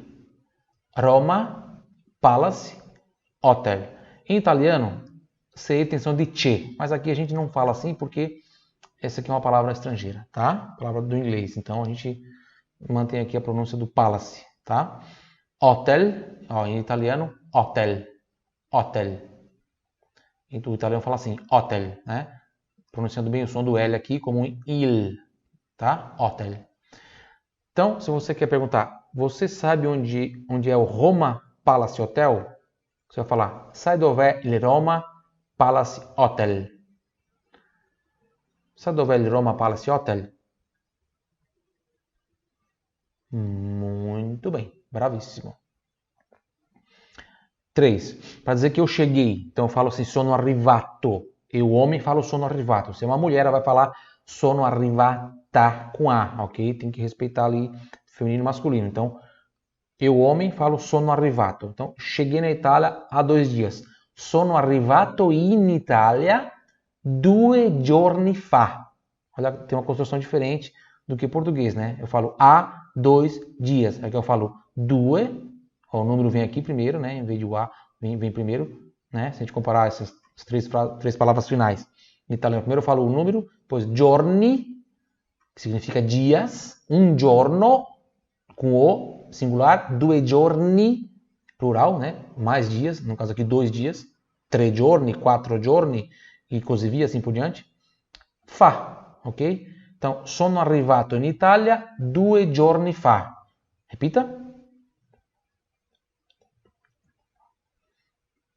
Roma Palace Hotel? Em italiano, sei tem som de che, mas aqui a gente não fala assim porque essa aqui é uma palavra estrangeira, tá? Palavra do inglês. Então a gente mantém aqui a pronúncia do palace, tá? Hotel, ó, em italiano, hotel, hotel. O italiano fala assim, hotel, né? Pronunciando bem o som do L aqui como um il, tá? Hotel. Então, se você quer perguntar, você sabe onde é o Roma Palace Hotel? Você vai falar, sai dov'è il Roma Palace Hotel? Sai dov'è il Roma Palace Hotel? Muito bem, bravíssimo. 3. Para dizer que eu cheguei, então eu falo assim, sono arrivato. Eu, homem, falo sono arrivato. Se é uma mulher, ela vai falar sono arrivata com A, ok? Tem que respeitar ali feminino e masculino. Então, eu, homem, falo sono arrivato. Então, cheguei na Itália há 2 dias. Sono arrivato in Italia 2 giorni fa. Olha, tem uma construção diferente do que português, né? Eu falo há 2 dias. Aqui eu falo due. O número vem aqui primeiro, né? Em vez de o A, vem primeiro, né? Se a gente comparar essas 3 palavras finais. Em italiano, primeiro eu falo o número, depois giorni, que significa dias, un giorno, com o singular, 2 giorni, plural, né? Mais dias, no caso aqui 2 dias, 3 giorni, 4 giorni, e così via, assim por diante. Fa, ok? Então, sono arrivato in Italia 2 giorni fa. Repita.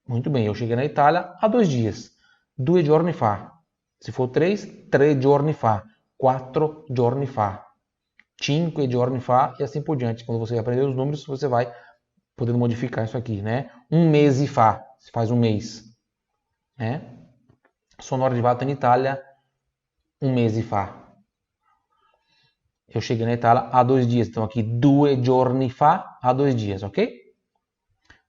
Muito bem, eu cheguei na Itália há 2 dias. 2 giorni fa. Se for 3, 3 giorni fa. 4 giorni fa. 5 giorni fa e assim por diante. Quando você aprender os números, você vai podendo modificar isso aqui, né? 1 mese fa. Se faz 1 mês. Né? Sono arrivato in Italia 1 mese fa. Eu cheguei na Itália há 2 dias. Então aqui 2 giorni fa, há 2 dias, ok?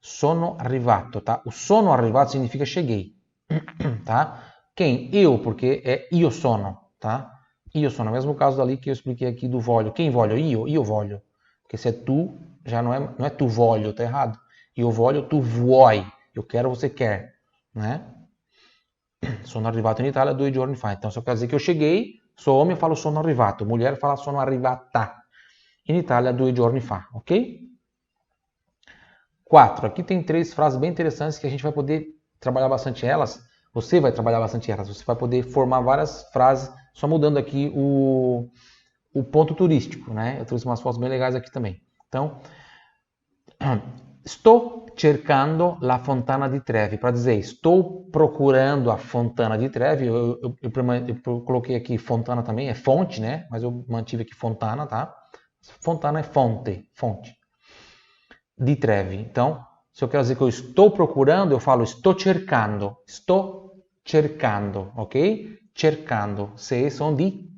Sono arrivato, tá? O sono arrivato significa cheguei, tá? Quem? Eu, porque é io sono, tá? Io sono, mesmo caso dali que eu expliquei aqui do voglio. Quem voglio? Io voglio. Porque se é tu, já não é tu voglio, tá errado. Io voglio, tu vuoi. Eu quero, você quer, né? Sono arrivato in Italia 2 giorni fa. Então, se eu quero dizer que eu cheguei, sou homem, eu falo sono arrivato. Mulher fala sono arrivata. In Italia 2 giorni fa, ok? 4. Aqui tem 3 frases bem interessantes que a gente vai poder trabalhar bastante elas. Você vai trabalhar bastante elas. Você vai poder formar várias frases, só mudando aqui o ponto turístico, né? Eu trouxe umas fotos bem legais aqui também. Então, sto cercando la Fontana di Trevi. Para dizer, estou procurando a Fontana di Trevi. Eu coloquei aqui Fontana também, é fonte, né? Mas eu mantive aqui Fontana, tá? Fontana é fonte, fonte. Di Trevi. Então, se eu quero dizer que eu estou procurando, eu falo estou cercando, ok? Cercando. C são de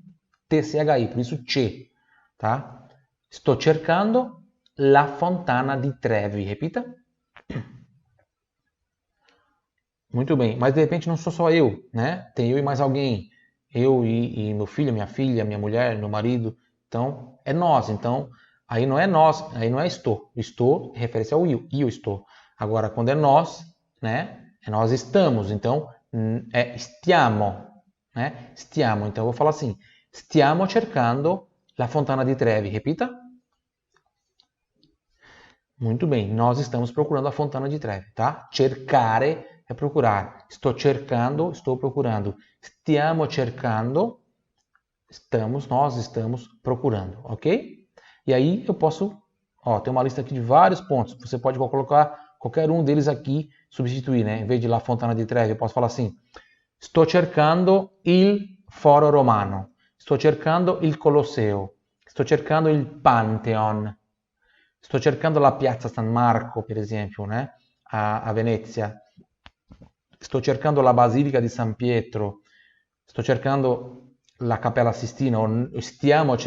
TCHI, por isso C, tá? Estou cercando la Fontana di Trevi. Repita. Muito bem, mas de repente não sou só eu, né? Tem eu e mais alguém. Eu e meu filho, minha filha, minha mulher, meu marido. Então, é nós. Então, aí não é nós, aí não é estou. Estou refere-se ao eu estou. Agora, quando é nós, né? É nós estamos. Então, é stiamo, né? Stiamo, então eu vou falar assim, stiamo cercando la Fontana di Trevi, repita. Muito bem, nós estamos procurando a Fontana di Trevi, tá? Cercare é procurar. Estou cercando, estou procurando. Stiamo cercando, nós estamos procurando, ok? E aí eu posso, tem uma lista aqui de vários pontos. Você pode colocar qualquer um deles aqui, substituir, né? Em vez de La Fontana di Trevi, eu posso falar assim: sto cercando il Foro Romano, sto cercando il Colosseo, sto cercando il Pantheon, sto cercando la Piazza San Marco, per esempio, né? A Venezia. Sto cercando la Basilica di San Pietro, sto cercando la Cappella Sistina, noi stiamo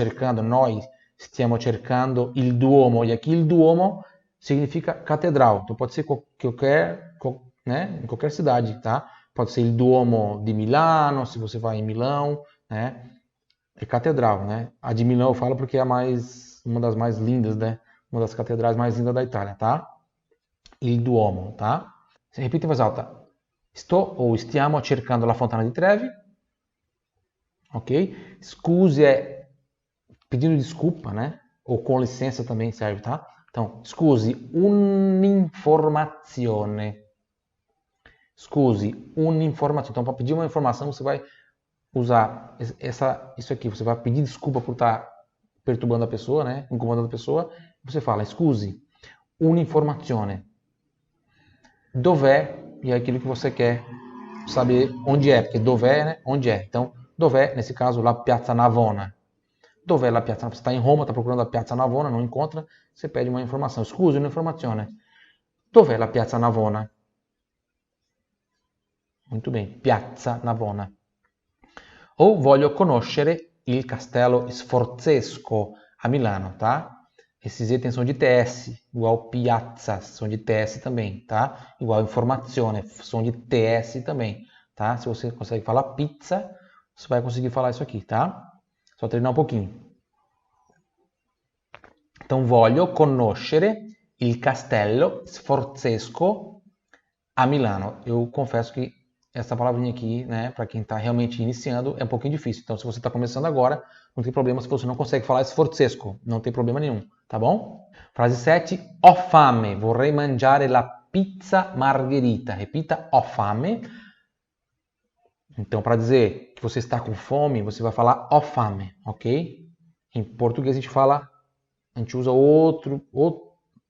cercando il Duomo, e aqui il Duomo significa catedral, então pode ser né, em qualquer cidade, tá? Pode ser il Duomo di Milano, se você vai em Milão, né? É catedral, né? A de Milão eu falo porque é uma das mais lindas, né? Uma das catedrais mais lindas da Itália, tá? Il Duomo, tá? Você repita em voz alta. Stiamo cercando la Fontana di Trevi, ok? Scusi é pedindo desculpa, né? Ou com licença também serve, tá? Então, scusi, un'informazione. Scusi, un'informazione. Então, para pedir uma informação, você vai usar isso aqui. Você vai pedir desculpa por estar perturbando a pessoa, né? Incomodando a pessoa. Você fala, scusi, un'informazione. Dov'è? E é aquilo que você quer saber onde é, porque dov'è, né? Onde é. Então, dov'è, nesse caso, la Piazza Navona. Dov'è la Piazza Navona? Você está em Roma, está procurando a Piazza Navona, não encontra, você pede uma informação. Scusi, un'informazione. Dov'è la Piazza Navona? Muito bem, Piazza Navona. Ou voglio conoscere il Castello Sforzesco a Milano, tá? Esses itens são de TS, igual piazza, são de TS também, tá? Igual informazione, são de TS também, tá? Se você consegue falar pizza, você vai conseguir falar isso aqui, tá? Só treinar um pouquinho. Então, voglio conoscere il Castello Sforzesco a Milano. Eu confesso que essa palavrinha aqui, né, para quem está realmente iniciando, é um pouquinho difícil. Então, se você está começando agora, não tem problema se você não consegue falar Sforzesco. Não tem problema nenhum, tá bom? Frase 7. Ho fame, vorrei mangiare la pizza margherita. Repita, ho fame. Então, para dizer que você está com fome, você vai falar ho fame, ok? Em português a gente usa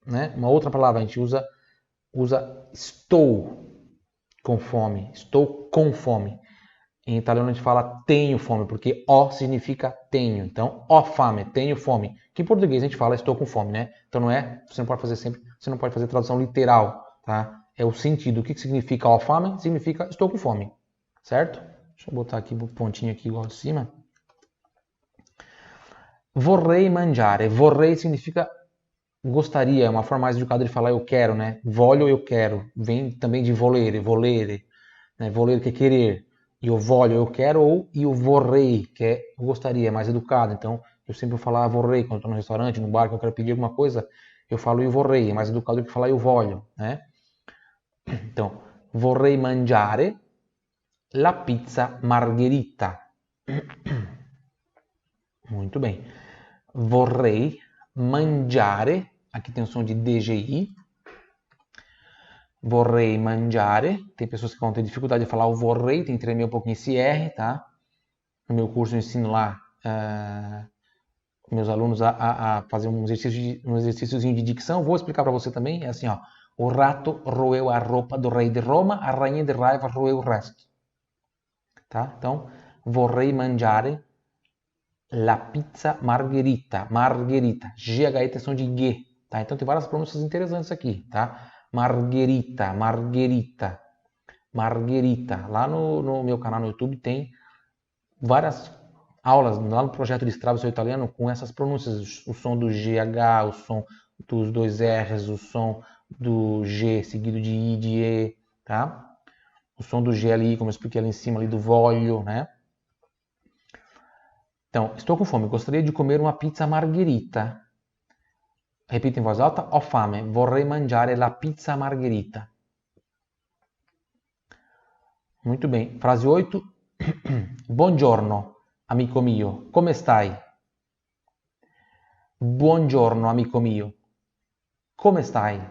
né, uma outra palavra, a gente usa estou com fome, estou com fome. Em italiano a gente fala tenho fome, porque ho significa tenho. Então, ho fame, tenho fome. Que em português a gente fala estou com fome, né? Então você não pode fazer tradução literal, tá? É o sentido. O que significa ho fame? Significa estou com fome, certo? Deixa eu botar aqui o pontinho aqui igual de cima. Vorrei mangiare. Vorrei significa gostaria, é uma forma mais educada de falar eu quero, né? Voglio, eu quero. Vem também de volere, né? Volere que é querer. E o voglio, eu quero, ou e o vorrei, que é eu gostaria, é mais educado. Então, eu sempre vou falar vorrei quando estou no restaurante, no bar, que eu quero pedir alguma coisa, eu falo eu vorrei, é mais educado do que falar eu voglio, né? Então, vorrei mangiare la pizza margherita. Muito bem. Vorrei mangiare, aqui tem o som de DGI. Vorrei mangiare, tem pessoas que vão ter dificuldade de falar o vorrei, tem que tremer um pouquinho esse R, tá? No meu curso eu ensino lá meus alunos a fazer um exercíciozinho de dicção, vou explicar para você também, é assim, ó. O rato roeu a roupa do rei de Roma, a rainha de raiva roeu o resto. Tá? Então, vorrei mangiare la pizza margherita, GH tem som de G, tá? Então tem várias pronúncias interessantes aqui, tá? Margherita. Lá no meu canal no YouTube tem várias aulas, lá no projeto de Strava Seu Italiano, com essas pronúncias, o som do GH, o som dos dois R's, o som do G seguido de I, de E, tá? O som do G ali, como eu expliquei ali em cima, ali do voglio, né? Então, estou com fome, gostaria de comer uma pizza margherita. Repita em voz alta, ho fame, vorrei mangiare la pizza margherita. Muito bem. Frase 8. Buongiorno, amico mio. Come stai? Buongiorno, amico mio. Come stai?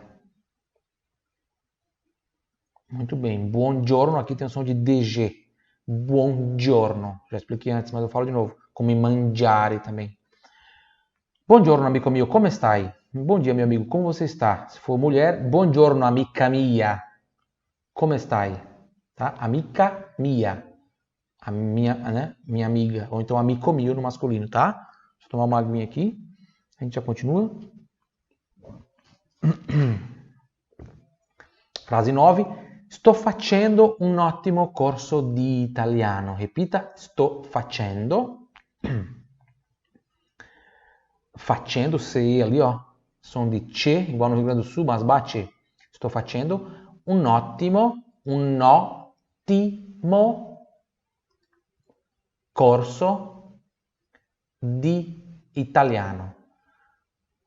Muito bem. Buongiorno, aqui tem o som de DG. Buongiorno. Já expliquei antes, mas eu falo de novo. Come mangiare também. Buongiorno, amico mio. Come stai? Bom dia, meu amigo. Como você está? Se for mulher, buongiorno, amica mia. Come stai? Tá? Amica mia. A minha, né? Minha amiga. Ou então amico mio no masculino, tá? Deixa eu tomar uma aguinha aqui. A gente já continua. Frase 9. Sto facendo un ottimo corso di italiano. Repita, sto facendo. Facendo, C ali, ó. Som de C, igual no Rio Grande do Sul, mas bate. Sto facendo un ottimo corso di italiano.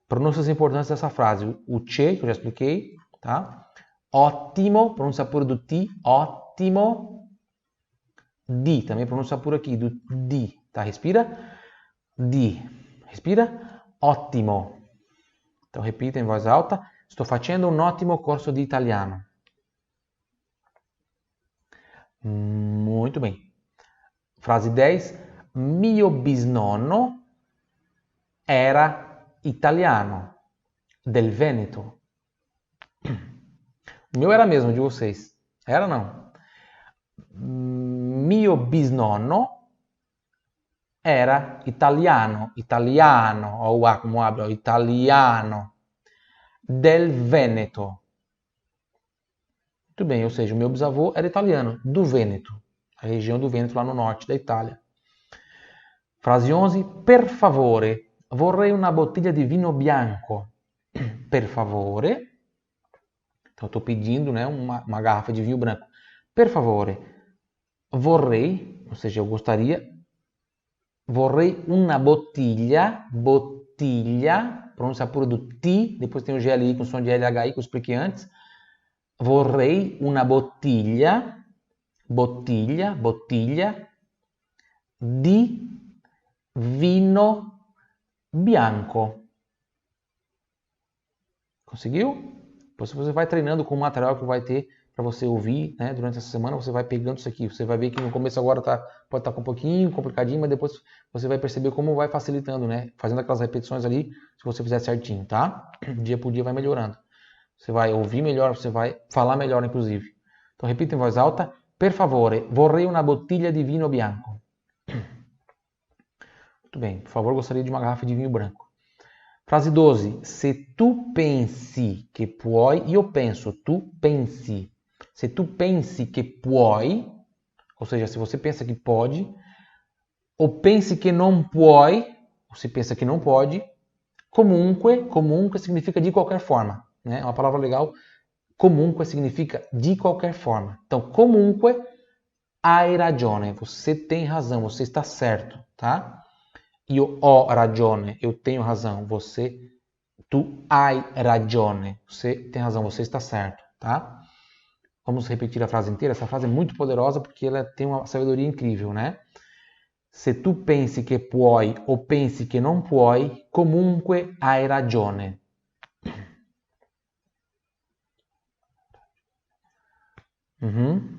Pronúncias importantes dessa frase. O C, que eu já expliquei, tá? Ótimo, pronúncia pura do T, ótimo. Di, também pronúncia pura aqui, do di, tá? Respira. Di, respira. Ótimo. Então repita em voz alta. Sto facendo un ottimo corso di italiano. Muito bem. Frase 10. Mio bisnonno era italiano, del Veneto. O meu era mesmo, de vocês. Era não? Mio bisnonno era italiano, ó o A como abre, ó, italiano, del Veneto. Muito bem, ou seja, o meu bisavô era italiano, do Vêneto, a região do Vêneto lá no norte da Itália. Frase 11, per favore, vorrei una bottiglia di vino bianco. Per favore, então eu estou pedindo, né, uma garrafa de vinho branco. Per favore, vorrei, ou seja, eu gostaria, vorrei una bottiglia, pronúncia pura do T, depois tem o GLI com som de LHI que eu expliquei antes. Vorrei una bottiglia di vino bianco. Conseguiu? Depois você vai treinando com o material que vai ter para você ouvir, né? Durante essa semana você vai pegando isso aqui. Você vai ver que no começo agora pode estar com um pouquinho complicadinho, mas depois você vai perceber como vai facilitando, né? Fazendo aquelas repetições ali, se você fizer certinho, tá? Dia por dia vai melhorando. Você vai ouvir melhor, você vai falar melhor, inclusive. Então repita em voz alta. Per favore, vorrei una bottiglia di vino bianco. Muito bem, por favor, gostaria de uma garrafa de vinho branco. Frase 12. Se tu pensi che puoi, io penso, tu pensi. Se tu pensi che puoi, ou seja, se você pensa que pode, ou pense que não puoi, ou se pensa que não pode, comunque significa de qualquer forma. Né? É uma palavra legal. Comunque significa de qualquer forma. Então, comunque, hai ragione. Você tem razão, você está certo, tá? Io ho ragione, eu tenho razão. Tu hai ragione. Você tem razão, você está certo, tá? Vamos repetir a frase inteira. Essa frase é muito poderosa porque ela tem uma sabedoria incrível, né? Se tu pensi che puoi o pensi che non puoi, comunque hai ragione.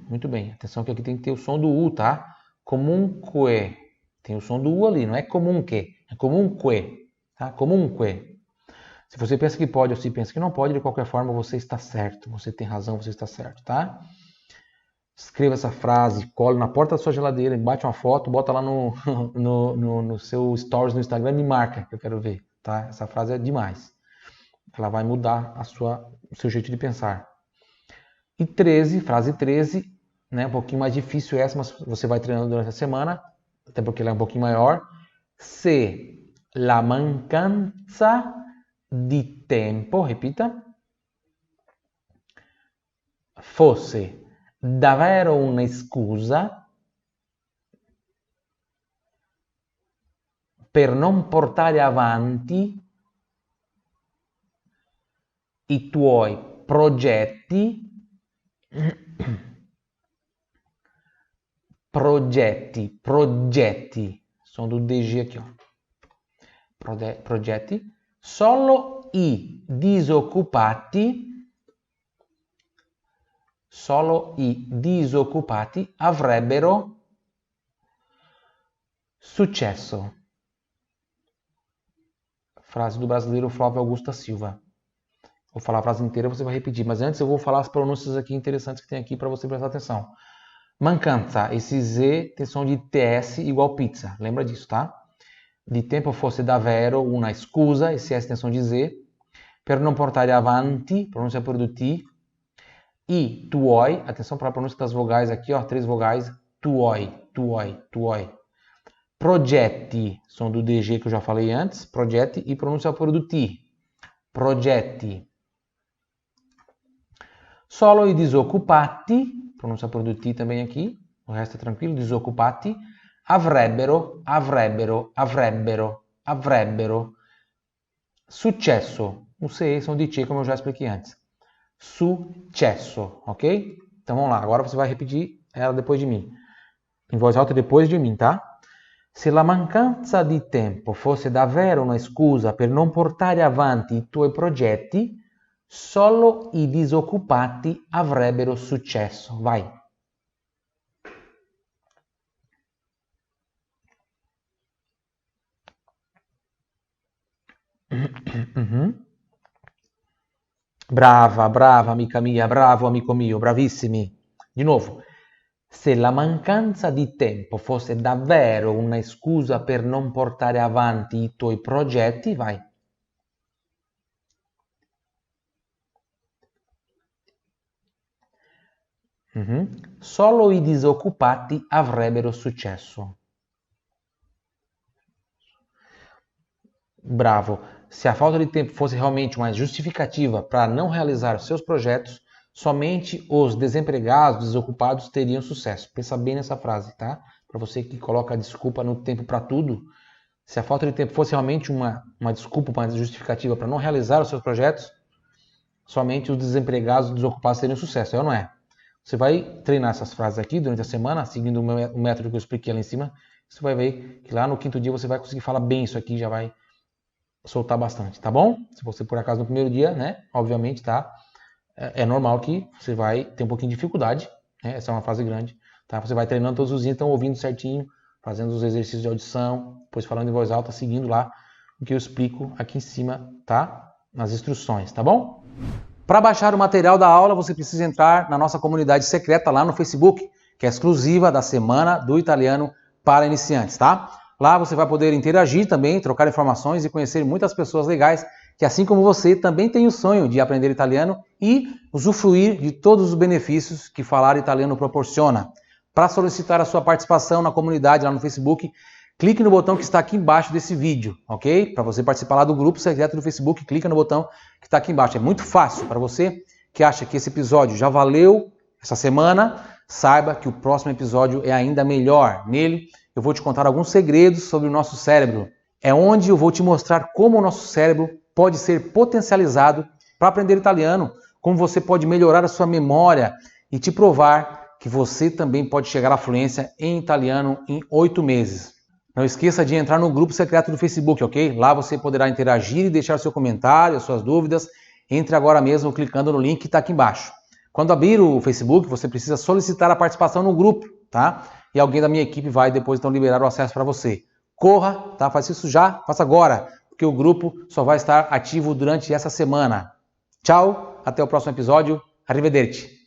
Muito bem. Atenção que aqui tem que ter o som do U, tá? Comunque. Tem o som do U ali, não é comunque. É comunque. Tá? Comunque. Se você pensa que pode ou se pensa que não pode, de qualquer forma você está certo. Você tem razão, você está certo, tá? Escreva essa frase, cola na porta da sua geladeira, bate uma foto, bota lá no seu stories no Instagram e me marca, que eu quero ver, tá? Essa frase é demais. Ela vai mudar o seu jeito de pensar. E 13, frase 13, né? Um pouquinho mais difícil essa, mas você vai treinando durante a semana, até porque ela é um pouquinho maior. Se la mancanza di tempo, repita, fosse davvero una scusa per non portare avanti i tuoi progetti progetti, progetti. Som do DG aqui, ó. Progetti. Solo i disoccupati avrebbero sucesso. Frase do brasileiro Flávio Augusto da Silva. Vou falar a frase inteira, você vai repetir. Mas antes eu vou falar as pronúncias aqui interessantes que tem aqui para você prestar atenção. Mancanza, esse Z tem som de TS igual pizza. Lembra disso, tá? Di tempo fosse davvero una scusa, esse S tem som de Z. Per non portare avanti, pronúncia por do T. I tuoi, atenção para a pronúncia das vogais aqui, ó, 3 vogais. Tuoi. Progetti, som do DG que eu já falei antes. Progetti e pronúncia por do T. Progetti. Solo i disoccupati, pronúncia por do T também aqui. O resto é tranquilo. Disoccupati. Avrebbero. Sucesso. O CE são de C, como eu já expliquei antes. Sucesso, ok? Então vamos lá, agora você vai repetir ela depois de mim. Em voz alta depois de mim, tá? Se la mancanza di tempo fosse davvero una scusa per non portare avanti i tuoi progetti, solo i disoccupati avrebbero successo. Vai. Brava, amica mia, bravo, amico mio, bravissimi. Di nuovo. Se la mancanza di tempo fosse davvero una scusa per non portare avanti i tuoi progetti, vai. Solo i disoccupati avrebbero successo. Bravo. Se a falta de tempo fosse realmente uma justificativa para não realizar seus projetos, somente os desempregados, desocupados teriam sucesso. Pensa bem nessa frase, tá? Para você que coloca a desculpa no tempo para tudo. Se a falta de tempo fosse realmente uma desculpa, uma justificativa para não realizar os seus projetos, somente os desempregados, desocupados teriam sucesso. É ou não é? Você vai treinar essas frases aqui durante a semana, seguindo o método que eu expliquei lá em cima. Você vai ver que lá no 5º dia você vai conseguir falar bem isso aqui, já vai soltar bastante, tá bom? Se você por acaso no primeiro dia, né, obviamente, tá? É normal que você vai ter um pouquinho de dificuldade, né? Essa é uma frase grande, tá? Você vai treinando todos os dias, então ouvindo certinho, fazendo os exercícios de audição, depois falando em voz alta, seguindo lá o que eu explico aqui em cima, tá? Nas instruções, tá bom? Para baixar o material da aula, você precisa entrar na nossa comunidade secreta lá no Facebook, que é exclusiva da Semana do Italiano para Iniciantes, tá? Lá você vai poder interagir também, trocar informações e conhecer muitas pessoas legais que, assim como você, também tem o sonho de aprender italiano e usufruir de todos os benefícios que falar italiano proporciona. Para solicitar a sua participação na comunidade lá no Facebook, clique no botão que está aqui embaixo desse vídeo, ok? Para você participar lá do grupo secreto do Facebook, clica no botão que está aqui embaixo. É muito fácil. Para você que acha que esse episódio já valeu essa semana, saiba que o próximo episódio é ainda melhor. Nele, eu vou te contar alguns segredos sobre o nosso cérebro. É onde eu vou te mostrar como o nosso cérebro pode ser potencializado para aprender italiano, como você pode melhorar a sua memória e te provar que você também pode chegar à fluência em italiano em 8 meses. Não esqueça de entrar no grupo secreto do Facebook, ok? Lá você poderá interagir e deixar seu comentário, suas dúvidas. Entre agora mesmo clicando no link que está aqui embaixo. Quando abrir o Facebook, você precisa solicitar a participação no grupo, tá? E alguém da minha equipe vai depois então liberar o acesso para você. Corra, tá? Faça isso já, faça agora, porque o grupo só vai estar ativo durante essa semana. Tchau, até o próximo episódio. Arrivederci.